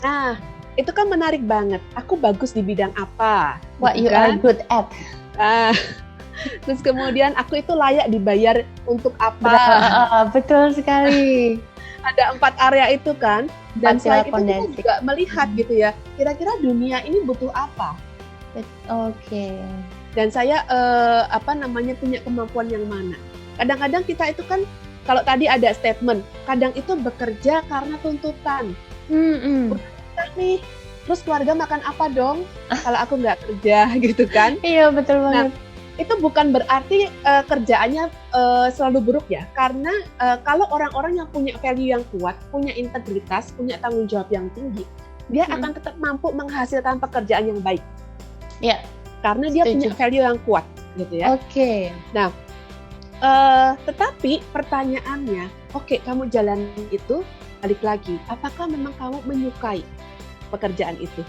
nah itu kan menarik banget. Aku bagus di bidang apa? What you are good at. Terus kemudian aku itu layak dibayar untuk apa? Betul sekali. Ada 4 area itu kan. Dan selain itu kita juga melihat gitu ya, kira-kira dunia ini butuh apa? Oke. Dan saya punya kemampuan yang mana? Kadang-kadang kita itu kan, kalau tadi ada statement, kadang itu bekerja karena tuntutan. Nih, terus keluarga makan apa dong kalau aku nggak kerja gitu kan? Iya betul banget. Nah, itu bukan berarti kerjaannya selalu buruk ya, karena kalau orang-orang yang punya value yang kuat, punya integritas, punya tanggung jawab yang tinggi, dia akan tetap mampu menghasilkan pekerjaan yang baik. Iya. Karena dia punya value yang kuat, gitu ya. Oke. Nah, tetapi pertanyaannya, oke, kamu jalan itu, balik lagi, apakah memang kamu menyukai pekerjaan itu?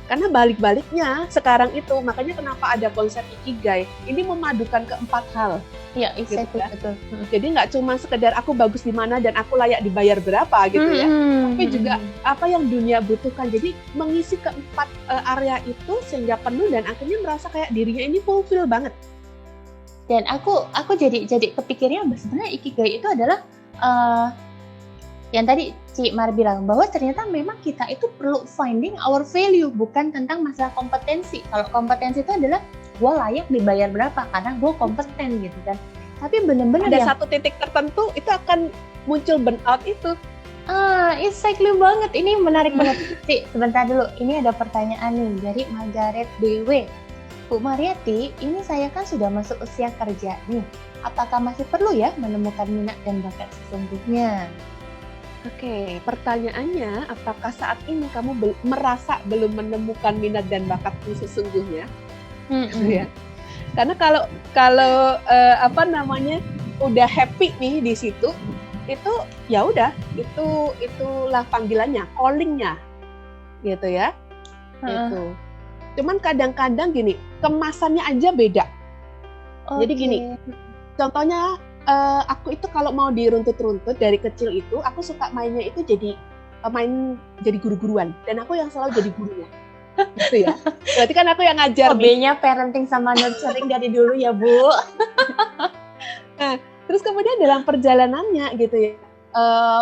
Karena balik-baliknya sekarang itu, makanya kenapa ada konsep ikigai, ini memadukan keempat hal. Iya, gitu kan? Betul. Jadi nggak cuma sekedar aku bagus di mana dan aku layak dibayar berapa gitu ya, tapi juga apa yang dunia butuhkan. Jadi mengisi keempat area itu sehingga penuh dan akhirnya merasa kayak dirinya ini fulfill banget. Dan aku jadi kepikirnya sebenarnya ikigai itu adalah yang tadi Ci Mar bilang bahwa ternyata memang kita itu perlu finding our value, bukan tentang masalah kompetensi. Kalau kompetensi itu adalah gue layak dibayar berapa karena gue kompeten gitu kan. Tapi benar-benar ada satu titik tertentu itu akan muncul burnout itu. Exactly banget. Ini menarik banget. Ci, sebentar dulu. Ini ada pertanyaan nih dari Margaret BW. Bu Mariati, ini saya kan sudah masuk usia kerja nih. Apakah masih perlu ya menemukan minat dan bakat sesungguhnya? Oke, pertanyaannya, apakah saat ini kamu merasa belum menemukan minat dan bakatmu sesungguhnya? Ya. Karena kalau udah happy nih di situ, itu ya udah, itulah panggilannya, callingnya, gitu ya. Gitu. Cuman kadang-kadang gini, kemasannya aja beda. Jadi gini, contohnya. Aku itu kalau mau diruntut-runtut dari kecil itu, aku suka mainnya itu jadi guru-guruan, dan aku yang selalu jadi gurunya, gitu ya. Berarti kan aku yang ngajar. Hobinya parenting sama nurturing dari dulu ya Bu. Nah, terus kemudian dalam perjalanannya gitu ya,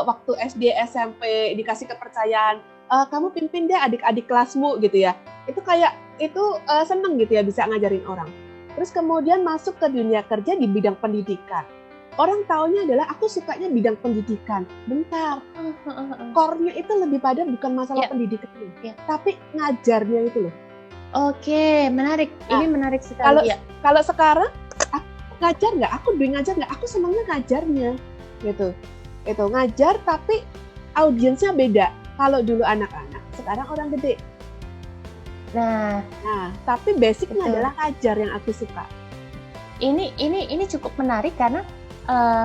waktu SD SMP dikasih kepercayaan, kamu pimpin deh adik-adik kelasmu gitu ya. Itu kayak seneng gitu ya bisa ngajarin orang. Terus kemudian masuk ke dunia kerja di bidang pendidikan. Orang taunya adalah aku sukanya bidang pendidikan. Bentar, core-nya itu lebih pada bukan masalah pendidikan, tapi ngajarnya itu loh. Oke, menarik. Ini menarik sekali. Kalau sekarang, aku ngajar nggak? Aku ngajar nggak? Aku senangnya ngajarnya, gitu. Itu ngajar, tapi audiensnya beda. Kalau dulu anak-anak, sekarang orang gede. Nah, tapi basicnya adalah ngajar yang aku suka. Ini cukup menarik karena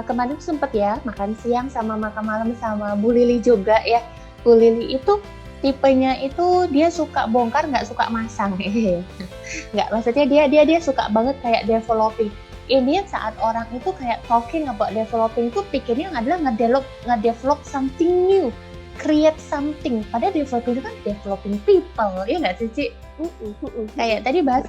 kemarin sempet ya makan siang sama makan malam sama Bu Lili juga ya. Bu Lili itu tipenya itu dia suka bongkar, nggak suka masang. Nggak, maksudnya dia suka banget kayak developing. Ini saat orang itu kayak talking about developing itu pikirnya adalah ngedevelop something new, create something. Padahal developing itu kan developing people, ya nggak sih Ci? Kayak tadi bahas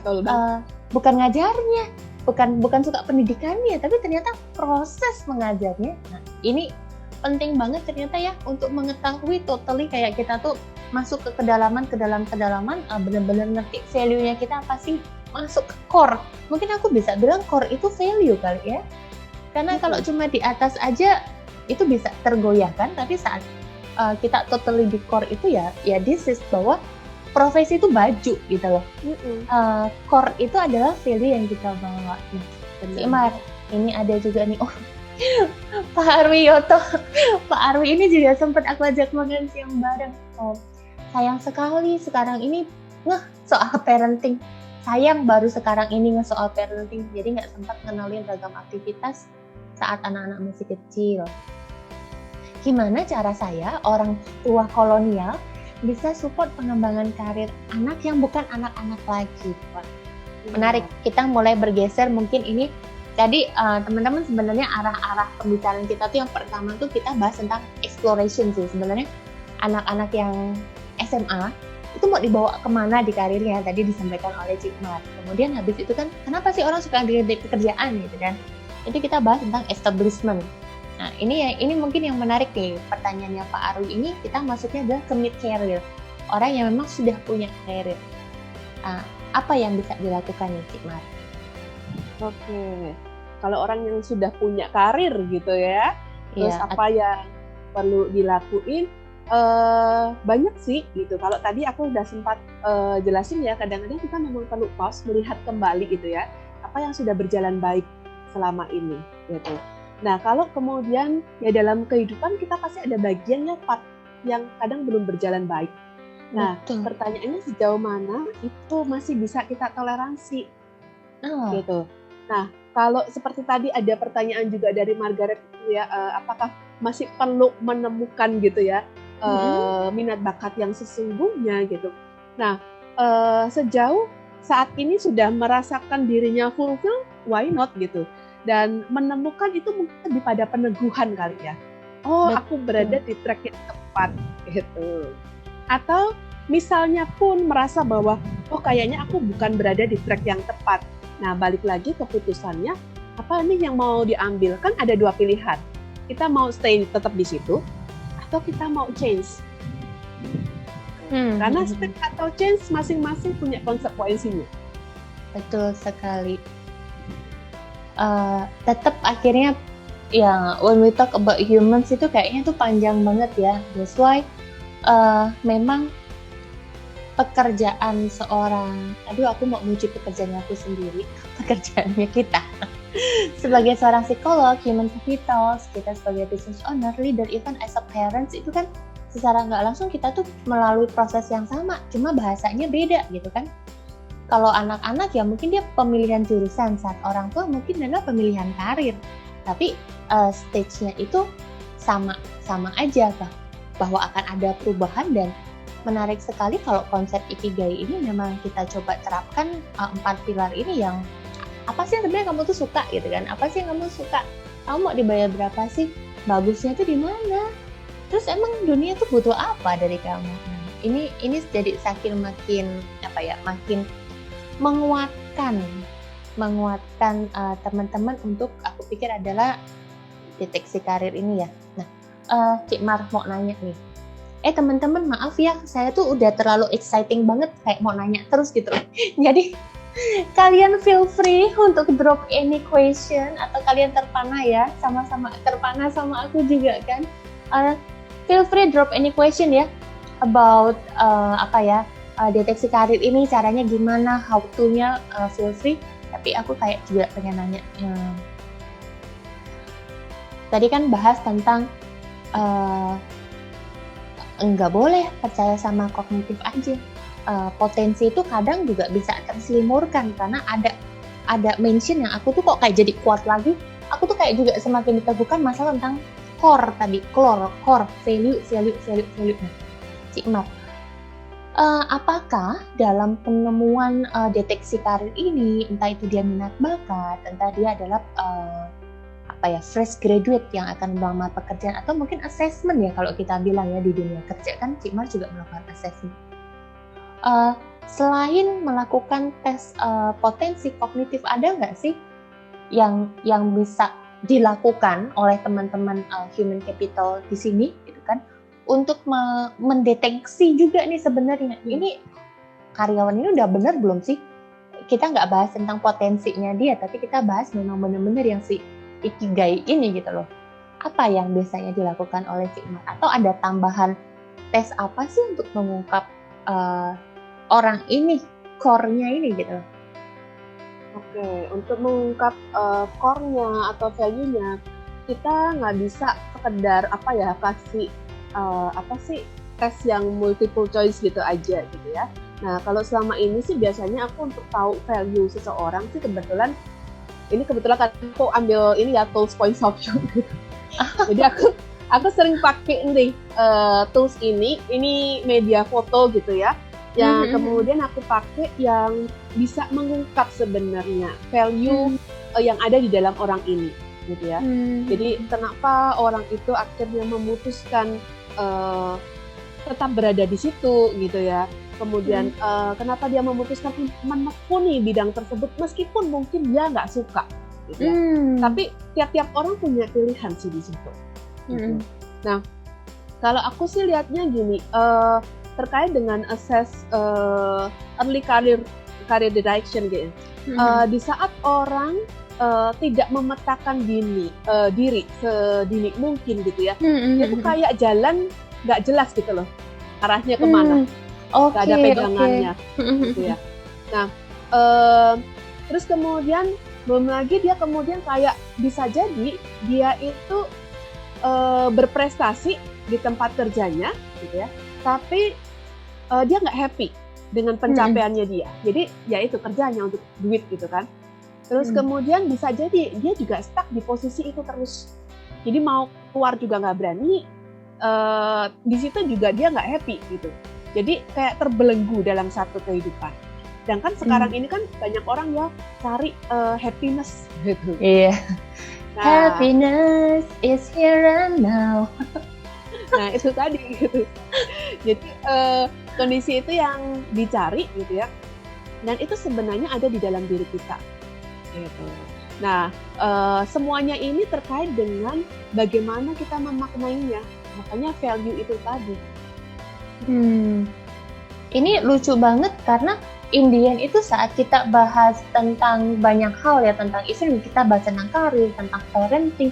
bukan ngajarnya, bukan suka pendidikannya, tapi ternyata proses mengajarnya. Nah, ini penting banget ternyata ya untuk mengetahui totally kayak kita tuh masuk ke kedalaman, benar-benar ngerti value-nya kita apa sih masuk ke core. Mungkin aku bisa bilang core itu value kali ya. Karena kalau cuma di atas aja itu bisa tergoyahkan, tapi saat kita totally di core itu ya this is bahwa profesi itu baju gitu loh. Core itu adalah value yang kita bawa. Nah, Cik Mar, ini ada juga nih, Pak Arwi Yoto. Pak Arwi ini juga sempat aku ajak makan siang bareng. Sayang sekali sekarang ini soal parenting. Sayang baru sekarang ini soal parenting. Jadi nggak sempat ngenalin ragam aktivitas saat anak-anak masih kecil. Gimana cara saya, orang tua kolonial, bisa support pengembangan karir anak yang bukan anak-anak lagi? Menarik, kita mulai bergeser mungkin ini. Tadi teman-teman sebenarnya arah-arah pembicaraan kita tuh yang pertama tuh kita bahas tentang exploration sih. Sebenarnya anak-anak yang SMA itu mau dibawa kemana di karirnya, tadi disampaikan oleh Cik Mar. Kemudian habis itu kan kenapa sih orang suka di pekerjaan gitu kan. Jadi kita bahas tentang establishment. Nah ini mungkin yang menarik nih pertanyaannya Pak Arwi ini, kita masuknya adalah ke mid career. Orang yang memang sudah punya karir. Apa yang bisa dilakukan nih Cik Mar? Oke, kalau orang yang sudah punya karir gitu ya, terus apa yang perlu dilakuin, banyak sih gitu. Kalau tadi aku udah sempat jelasin ya, kadang-kadang kita memang perlu pause, melihat kembali gitu ya, apa yang sudah berjalan baik selama ini gitu. Nah kalau kemudian ya dalam kehidupan kita pasti ada bagiannya part yang kadang belum berjalan baik. Nah pertanyaannya sejauh mana itu masih bisa kita toleransi gitu. Nah, kalau seperti tadi ada pertanyaan juga dari Margaret ya, apakah masih perlu menemukan gitu ya minat bakat yang sesungguhnya gitu. Nah, sejauh saat ini sudah merasakan dirinya fulfill, why not gitu. Dan menemukan itu mungkin lebih pada peneguhan kali ya. Aku berada di track yang tepat gitu. Atau misalnya pun merasa bahwa kayaknya aku bukan berada di track yang tepat. Nah, balik lagi keputusannya, apa nih yang mau diambil? Kan ada dua pilihan. Kita mau stay tetap di situ, atau kita mau change. Karena stay atau change masing-masing punya konsekuensinya. Betul sekali. Tetap akhirnya, ya, when we talk about humans itu kayaknya tuh panjang banget ya. That's why memang pekerjaan seorang, aku mau muji pekerjaannya aku sendiri, pekerjaannya kita sebagai seorang psikolog, human capital, kita sebagai business owner, leader, even as a parents, itu kan secara nggak langsung kita tuh melalui proses yang sama, cuma bahasanya beda gitu kan. Kalau anak-anak ya mungkin dia pemilihan jurusan, saat orang tua mungkin adalah pemilihan karir, tapi stage-nya itu sama aja bahwa akan ada perubahan. Dan menarik sekali kalau konsep Ikigai ini memang kita coba terapkan 4 pilar ini. Yang apa sih yang sebenarnya kamu tuh suka gitu kan? Apa sih yang kamu suka? Kamu mau dibayar berapa sih? Bagusnya tuh di mana? Terus emang dunia tuh butuh apa dari kamu? Nah, ini jadi makin makin menguatkan teman-teman untuk, aku pikir adalah deteksi karir ini ya. Nah, Cik Mar mau nanya nih. Teman-teman maaf ya, saya tuh udah terlalu exciting banget kayak mau nanya terus gitu. Jadi kalian feel free untuk drop any question, atau kalian terpana ya, sama-sama terpana sama aku juga kan. Feel free drop any question ya about deteksi karir ini caranya gimana, how to-nya, feel free. Tapi aku kayak juga pengen nanya. Tadi kan bahas tentang nggak boleh percaya sama kognitif aja. Potensi itu kadang juga bisa terselimurkan karena ada mention yang aku tuh kok kayak jadi kuat lagi. Aku tuh kayak juga semakin diteguhkan masalah tentang core tadi, core, value. Nah, Cik Mar, apakah dalam penemuan deteksi karir ini, entah itu dia minat bakat, entah dia adalah fresh graduate yang akan melamar pekerjaan, atau mungkin assessment ya kalau kita bilang ya di dunia kerja kan Cik Mar juga melakukan assessment. Selain melakukan tes potensi kognitif, ada nggak sih yang bisa dilakukan oleh teman-teman human capital di sini gitu kan untuk mendeteksi juga nih sebenarnya ini karyawan ini udah benar belum sih kita nggak bahas tentang potensinya dia, tapi kita bahas memang benar-benar yang si ikigai ini gitu loh. Apa yang biasanya dilakukan oleh Cik Mar? Atau ada tambahan tes apa sih untuk mengungkap orang ini, core-nya ini gitu loh? Oke, untuk mengungkap core-nya atau value-nya, kita nggak bisa sekedar kasih tes yang multiple choice gitu aja gitu ya. Nah, kalau selama ini sih biasanya aku untuk tahu value seseorang sih kebetulan kan aku ambil ini ya tools point of view gitu. Jadi aku sering pakai nih tools ini media foto gitu ya. Yang kemudian aku pakai yang bisa mengungkap sebenarnya value yang ada di dalam orang ini gitu ya. Jadi kenapa orang itu akhirnya memutuskan tetap berada di situ gitu ya. Kemudian kenapa dia memutuskan menekuni bidang tersebut meskipun mungkin dia nggak suka gitu ya. Tapi tiap-tiap orang punya pilihan sih di situ. Gitu. Nah, kalau aku sih lihatnya gini, terkait dengan assess early career direction gitu. Di saat orang tidak memetakan diri sedini mungkin gitu ya, dia tuh kayak jalan nggak jelas gitu loh arahnya kemana, nggak ada pegangannya gitu ya. Nah, terus kemudian belum lagi dia kemudian kayak bisa jadi dia itu berprestasi di tempat kerjanya gitu ya, tapi dia nggak happy dengan pencapaiannya dia. Jadi ya itu kerjanya untuk duit gitu kan. Terus kemudian bisa jadi dia juga stuck di posisi itu terus. Jadi mau keluar juga nggak berani. Di situ juga dia nggak happy gitu. Jadi kayak terbelenggu dalam satu kehidupan. Sedangkan sekarang ini kan banyak orang ya cari happiness gitu. Iya. Nah, happiness is here and now. Nah itu tadi gitu. Jadi kondisi itu yang dicari gitu ya. Dan itu sebenarnya ada di dalam diri kita. Gitu. Nah semuanya ini terkait dengan bagaimana kita memaknainya. Makanya value itu tadi. Ini lucu banget karena Indian itu saat kita bahas tentang banyak hal ya, tentang istri, kita bahas tentang karir, tentang parenting,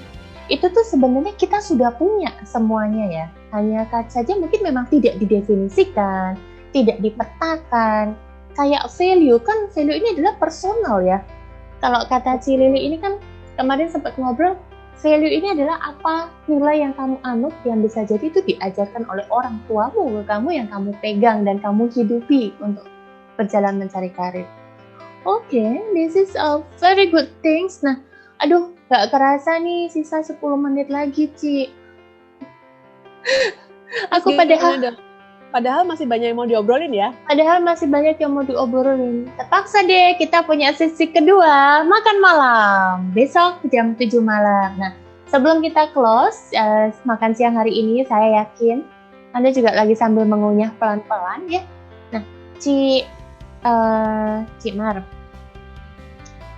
itu tuh sebenarnya kita sudah punya semuanya ya. Hanya saja mungkin memang tidak didefinisikan, tidak dipetakan. Kayak value kan, value ini adalah personal ya. Kalau kata Cilili ini kan kemarin sempat ngobrol, value ini adalah apa nilai yang kamu anut yang bisa jadi itu diajarkan oleh orang tuamu ke kamu yang kamu pegang dan kamu hidupi untuk berjalan mencari karir. Oke, this is a very good things. Nah, aduh, gak kerasa nih sisa 10 menit lagi, Ci. Aku padahal masih banyak yang mau diobrolin ya. Padahal masih banyak yang mau diobrolin. Terpaksa deh kita punya sesi kedua, makan malam. Besok jam 7 malam. Nah, sebelum kita close, makan siang hari ini, saya yakin Anda juga lagi sambil mengunyah pelan-pelan ya. Nah, Cik Mar,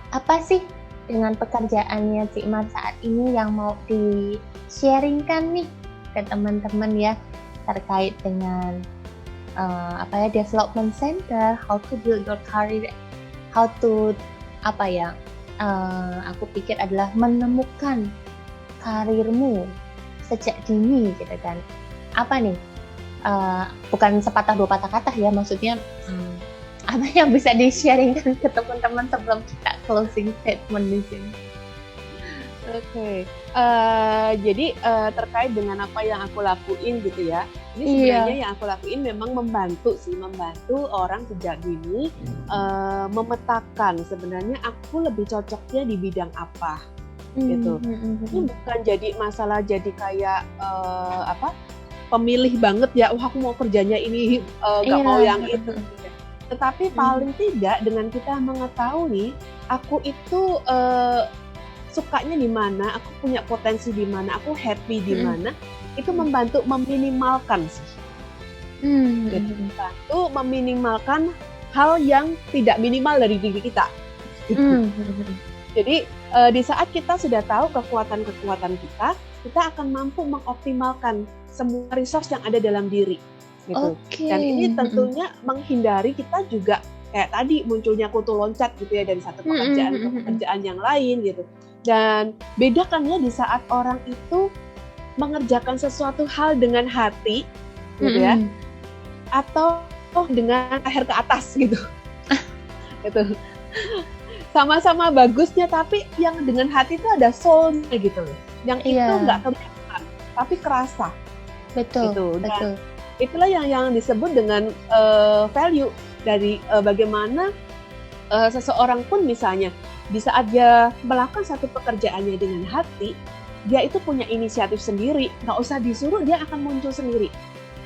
apa sih dengan pekerjaannya Cik Mar saat ini yang mau di-sharingkan nih ke teman-teman ya, terkait dengan development center, how to build your career, how to aku pikir adalah menemukan karirmu sejak dini gitu kan. Apa nih? Bukan sepatah dua patah kata ya, maksudnya apa yang bisa di-sharingkan ke teman-teman sebelum kita closing statement di sini? Oke. Jadi terkait dengan apa yang aku lakuin gitu ya. Ini sebenarnya yang aku lakuin memang membantu orang sejak dini memetakan sebenarnya aku lebih cocoknya di bidang apa gitu. Ini bukan jadi masalah jadi kayak pemilih banget ya, aku mau kerjanya ini gak mau yang itu. Tetapi paling tidak dengan kita mengetahui aku itu sukanya di mana, aku punya potensi di mana, aku happy di mana, itu membantu meminimalkan sih. Membantu meminimalkan hal yang tidak minimal dari diri kita. Jadi di saat kita sudah tahu kekuatan-kekuatan kita akan mampu mengoptimalkan semua resource yang ada dalam diri. Gitu. Dan ini tentunya menghindari kita juga kayak tadi munculnya kutu loncat gitu ya dari satu pekerjaan ke pekerjaan yang lain gitu. Dan bedakan ya di saat orang itu mengerjakan sesuatu hal dengan hati gitu ya, atau dengan leher ke atas gitu. Gitu. Sama-sama bagusnya, tapi yang dengan hati itu ada soul-nya gitu loh. Yang itu nggak kelihatan, tapi kerasa. Betul, gitu. betul. Itulah yang disebut dengan value dari bagaimana seseorang pun misalnya di saat dia melakukan satu pekerjaannya dengan hati, dia itu punya inisiatif sendiri, nggak usah disuruh, dia akan muncul sendiri.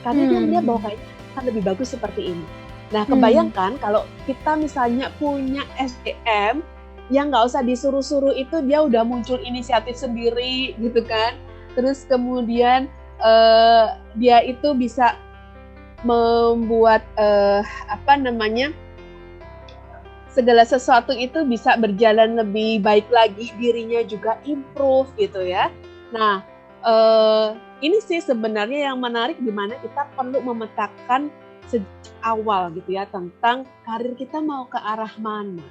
Karena dia melihat bahwa kayaknya akan lebih bagus seperti ini. Nah, kebayangkan kalau kita misalnya punya SDM yang nggak usah disuruh-suruh itu dia udah muncul inisiatif sendiri gitu kan. Terus kemudian dia itu bisa membuat segala sesuatu itu bisa berjalan lebih baik lagi, dirinya juga improve gitu ya. Nah, ini sih sebenarnya yang menarik di mana kita perlu memetakan sejak awal gitu ya tentang karir kita mau ke arah mana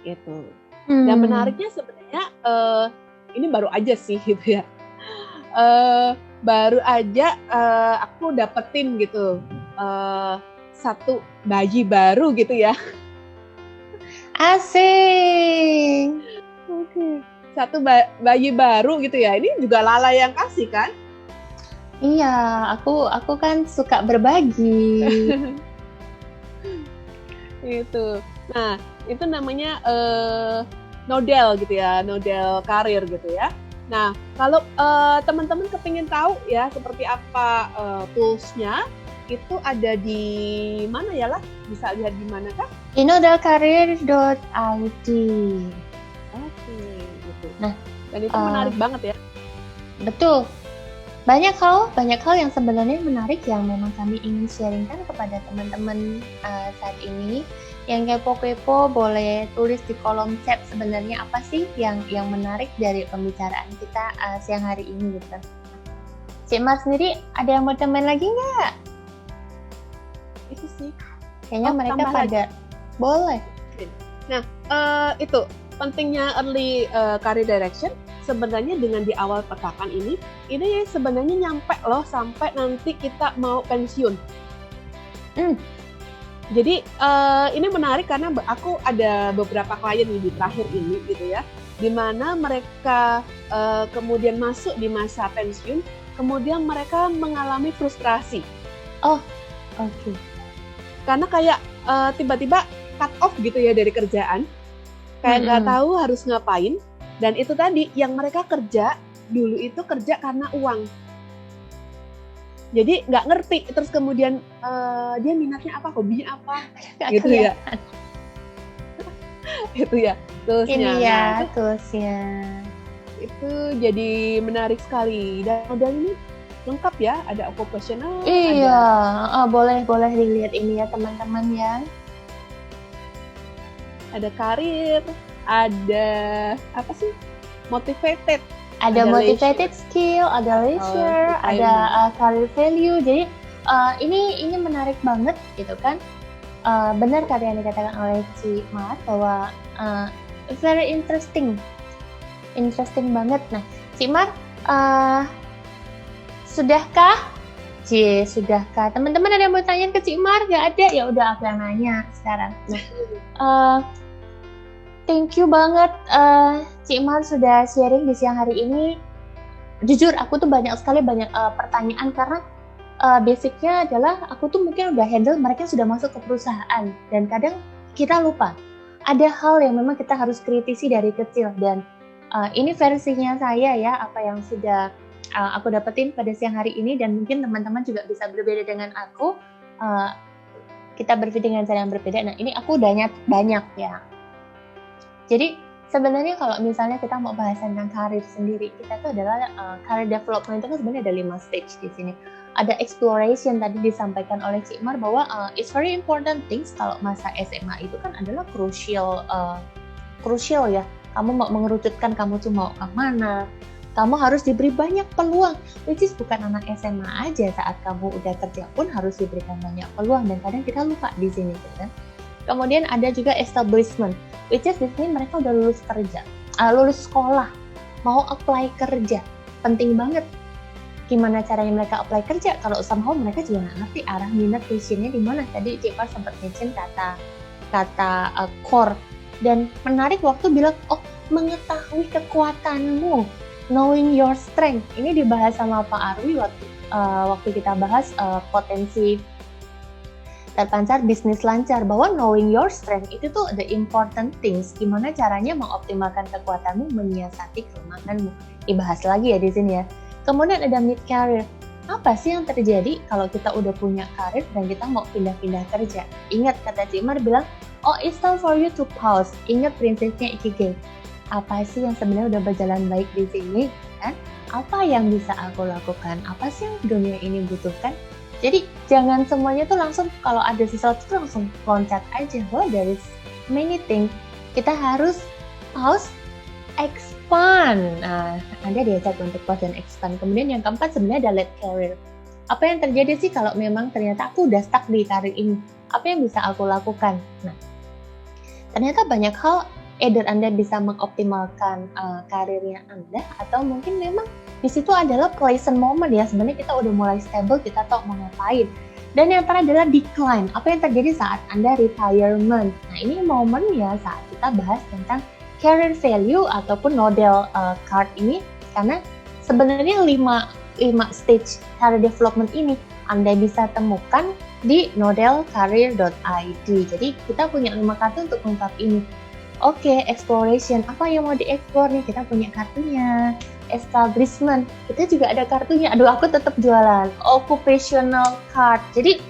gitu. Dan menariknya sebenarnya ini baru aja sih gitu ya. Baru aja aku dapetin gitu satu bayi baru gitu ya. Asik. Oke. Satu bayi baru gitu ya. Ini juga Lala yang kasih kan? Iya, aku kan suka berbagi. Itu. Nah, itu namanya nodel gitu ya, nodel karir gitu ya. Nah, kalau teman-teman kepingin tahu ya seperti apa tools-nya, itu ada di mana ya lah? Bisa lihat di mana kah? Di nodelkarir.id. Oke, gitu. Nah, dan itu menarik banget ya. Betul. Banyak hal yang sebenarnya menarik yang memang kami ingin sharingkan kepada teman-teman saat ini. Yang kepo-kepo boleh tulis di kolom chat sebenarnya apa sih yang menarik dari pembicaraan kita siang hari ini gitu. Cik Mar sendiri ada yang mau teman lagi nggak? Itu sih. Kayaknya mereka pada boleh. Nah, itu pentingnya early career direction. Sebenarnya dengan di awal petakan ini sebenarnya nyampe loh sampai nanti kita mau pensiun. Jadi ini menarik karena aku ada beberapa klien di terakhir ini gitu ya, di mana mereka kemudian masuk di masa pensiun, kemudian mereka mengalami frustrasi. Oh, oke. Karena kayak tiba-tiba cut off gitu ya dari kerjaan, kayak nggak tahu harus ngapain. Dan itu tadi yang mereka kerja dulu itu kerja karena uang. Jadi nggak ngerti, terus kemudian dia minatnya apa, hobinya apa, gitu ya. Itu ya, toolsnya. Ini ya, toolsnya. Itu jadi menarik sekali. Dan ini lengkap ya, ada occupational. Iya, boleh dilihat ini ya teman-teman ya. Ada karir, ada apa sih? Motivated. Ada motivated skill, ada leisure, ada career value. Jadi ini menarik banget gitu kan. Benar tadi yang dikatakan oleh Cik Mar bahwa very interesting banget. Nah, Cik Mar, sudahkah? Sudahkah? Teman-teman ada yang mau tanya ke Cik Mar? Gak ada? Ya udah aku yang nanya sekarang. Nah, thank you banget Cik Mar sudah sharing di siang hari ini. Jujur aku tuh banyak pertanyaan karena basicnya adalah aku tuh mungkin udah handle mereka sudah masuk ke perusahaan dan kadang kita lupa ada hal yang memang kita harus kritisi dari kecil dan ini versinya saya ya, apa yang sudah aku dapetin pada siang hari ini dan mungkin teman-teman juga bisa berbeda dengan aku. Kita berpikir dengan cara yang berbeda. Nah ini aku udah banyak ya. Jadi sebenarnya kalau misalnya kita mau bahas tentang karir sendiri, kita itu adalah career development itu kan sebenarnya ada 5 stage di sini. Ada exploration tadi disampaikan oleh Cik Mar bahwa it's very important things kalau masa SMA itu kan adalah crucial ya. Kamu mau mengerucutkan kamu tuh mau ke mana. Kamu harus diberi banyak peluang, which is bukan anak SMA aja, saat kamu udah kerja pun harus diberikan banyak peluang dan kadang kita lupa di sini kan. Kemudian ada juga establishment, which is di sini mereka udah lulus kerja, lulus sekolah, mau apply kerja. Penting banget gimana caranya mereka apply kerja, kalau somehow mereka juga nggak ngerti arah minat passionnya di mana. Tadi Cipar sempat mention kata core, dan menarik waktu bilang mengetahui kekuatanmu, knowing your strength. Ini dibahas sama Pak Arwi waktu kita bahas potensi terpancar bisnis lancar, bahwa knowing your strength itu tuh the important things, gimana caranya mengoptimalkan kekuatanmu, menyiasati kelemahanmu. Dibahas lagi ya di sini ya. Kemudian ada mid career. Apa sih yang terjadi kalau kita udah punya karir dan kita mau pindah-pindah kerja? Ingat kata Cimar bilang, it's time for you to pause. Ingat prinsipnya Ikigai. Apa sih yang sebenarnya udah berjalan baik di sini? Kan? Apa yang bisa aku lakukan? Apa sih yang dunia ini butuhkan? Jadi jangan semuanya tuh langsung kalau ada sesuatu tuh langsung loncat aja. There is many things. Kita harus pause, expand. Nah, Anda diajak untuk pause dan expand. Kemudian yang keempat sebenarnya ada lead career. Apa yang terjadi sih kalau memang ternyata aku udah stuck di karir ini? Apa yang bisa aku lakukan? Nah, ternyata banyak hal. Either Anda bisa mengoptimalkan karirnya Anda, atau mungkin memang di situ adalah pleasant moment ya. Sebenarnya kita udah mulai stable, kita tahu mau ngapain. Dan yang terakhir adalah decline. Apa yang terjadi saat Anda retirement? Nah, ini momen ya saat kita bahas tentang career value ataupun Nodel card ini, karena sebenarnya 5 stage career development ini Anda bisa temukan di nodelcareer.id. Jadi kita punya 5 kartu untuk mengungkap ini. Oke, exploration. Apa yang mau dieksplor nih? Kita punya kartunya. Establishment. Kita juga ada kartunya. Aduh, aku tetap jualan. Occupational card. Jadi,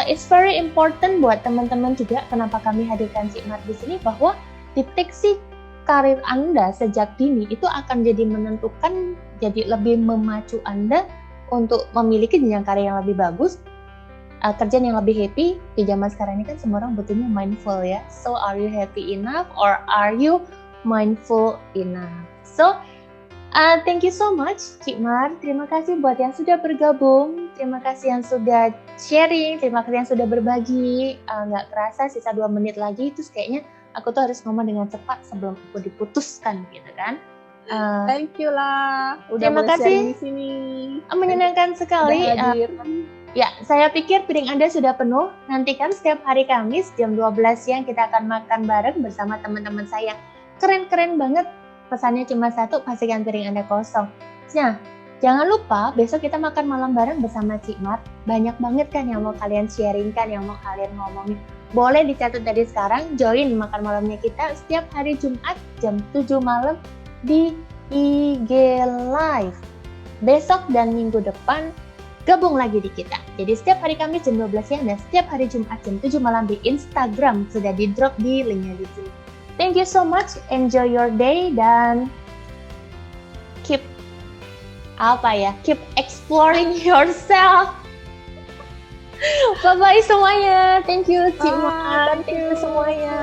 it's very important buat teman-teman juga. Kenapa kami hadirkan Cimar di sini? Bahwa deteksi karir Anda sejak dini itu akan jadi menentukan, jadi lebih memacu Anda untuk memiliki jenjang karir yang lebih bagus, kerjaan yang lebih happy. Di zaman sekarang ini kan semua orang butuhnya mindful ya. So are you happy enough or are you mindful enough? So thank you so much Cimar. Terima kasih buat yang sudah bergabung. Terima kasih yang sudah sharing. Terima kasih yang sudah berbagi. Nggak kerasa sisa 2 menit lagi. Terus kayaknya aku tuh harus ngomong dengan cepat sebelum aku diputuskan gitu kan. Thank you lah. Udah terima kasih di sini. Menyenangkan sekali. Ya, saya pikir piring Anda sudah penuh. Nantikan setiap hari Kamis jam 12 siang kita akan makan bareng bersama teman-teman saya. Keren-keren banget. Pesannya cuma satu, pastikan piring Anda kosong. Nah, jangan lupa besok kita makan malam bareng bersama Cimar. Banyak banget kan yang mau kalian sharingkan, yang mau kalian ngomongin. Boleh dicatat dari sekarang, join makan malamnya kita setiap hari Jumat jam 7 malam di IG Live. Besok dan minggu depan gabung lagi di kita. Jadi setiap hari Kamis jam 12 siang dan setiap hari Jumat jam 7 malam di Instagram. Sudah di drop di linknya di sini. Thank you so much. Enjoy your day dan keep exploring yourself. Bye-bye semuanya. Thank you Cimar. Thank you semuanya.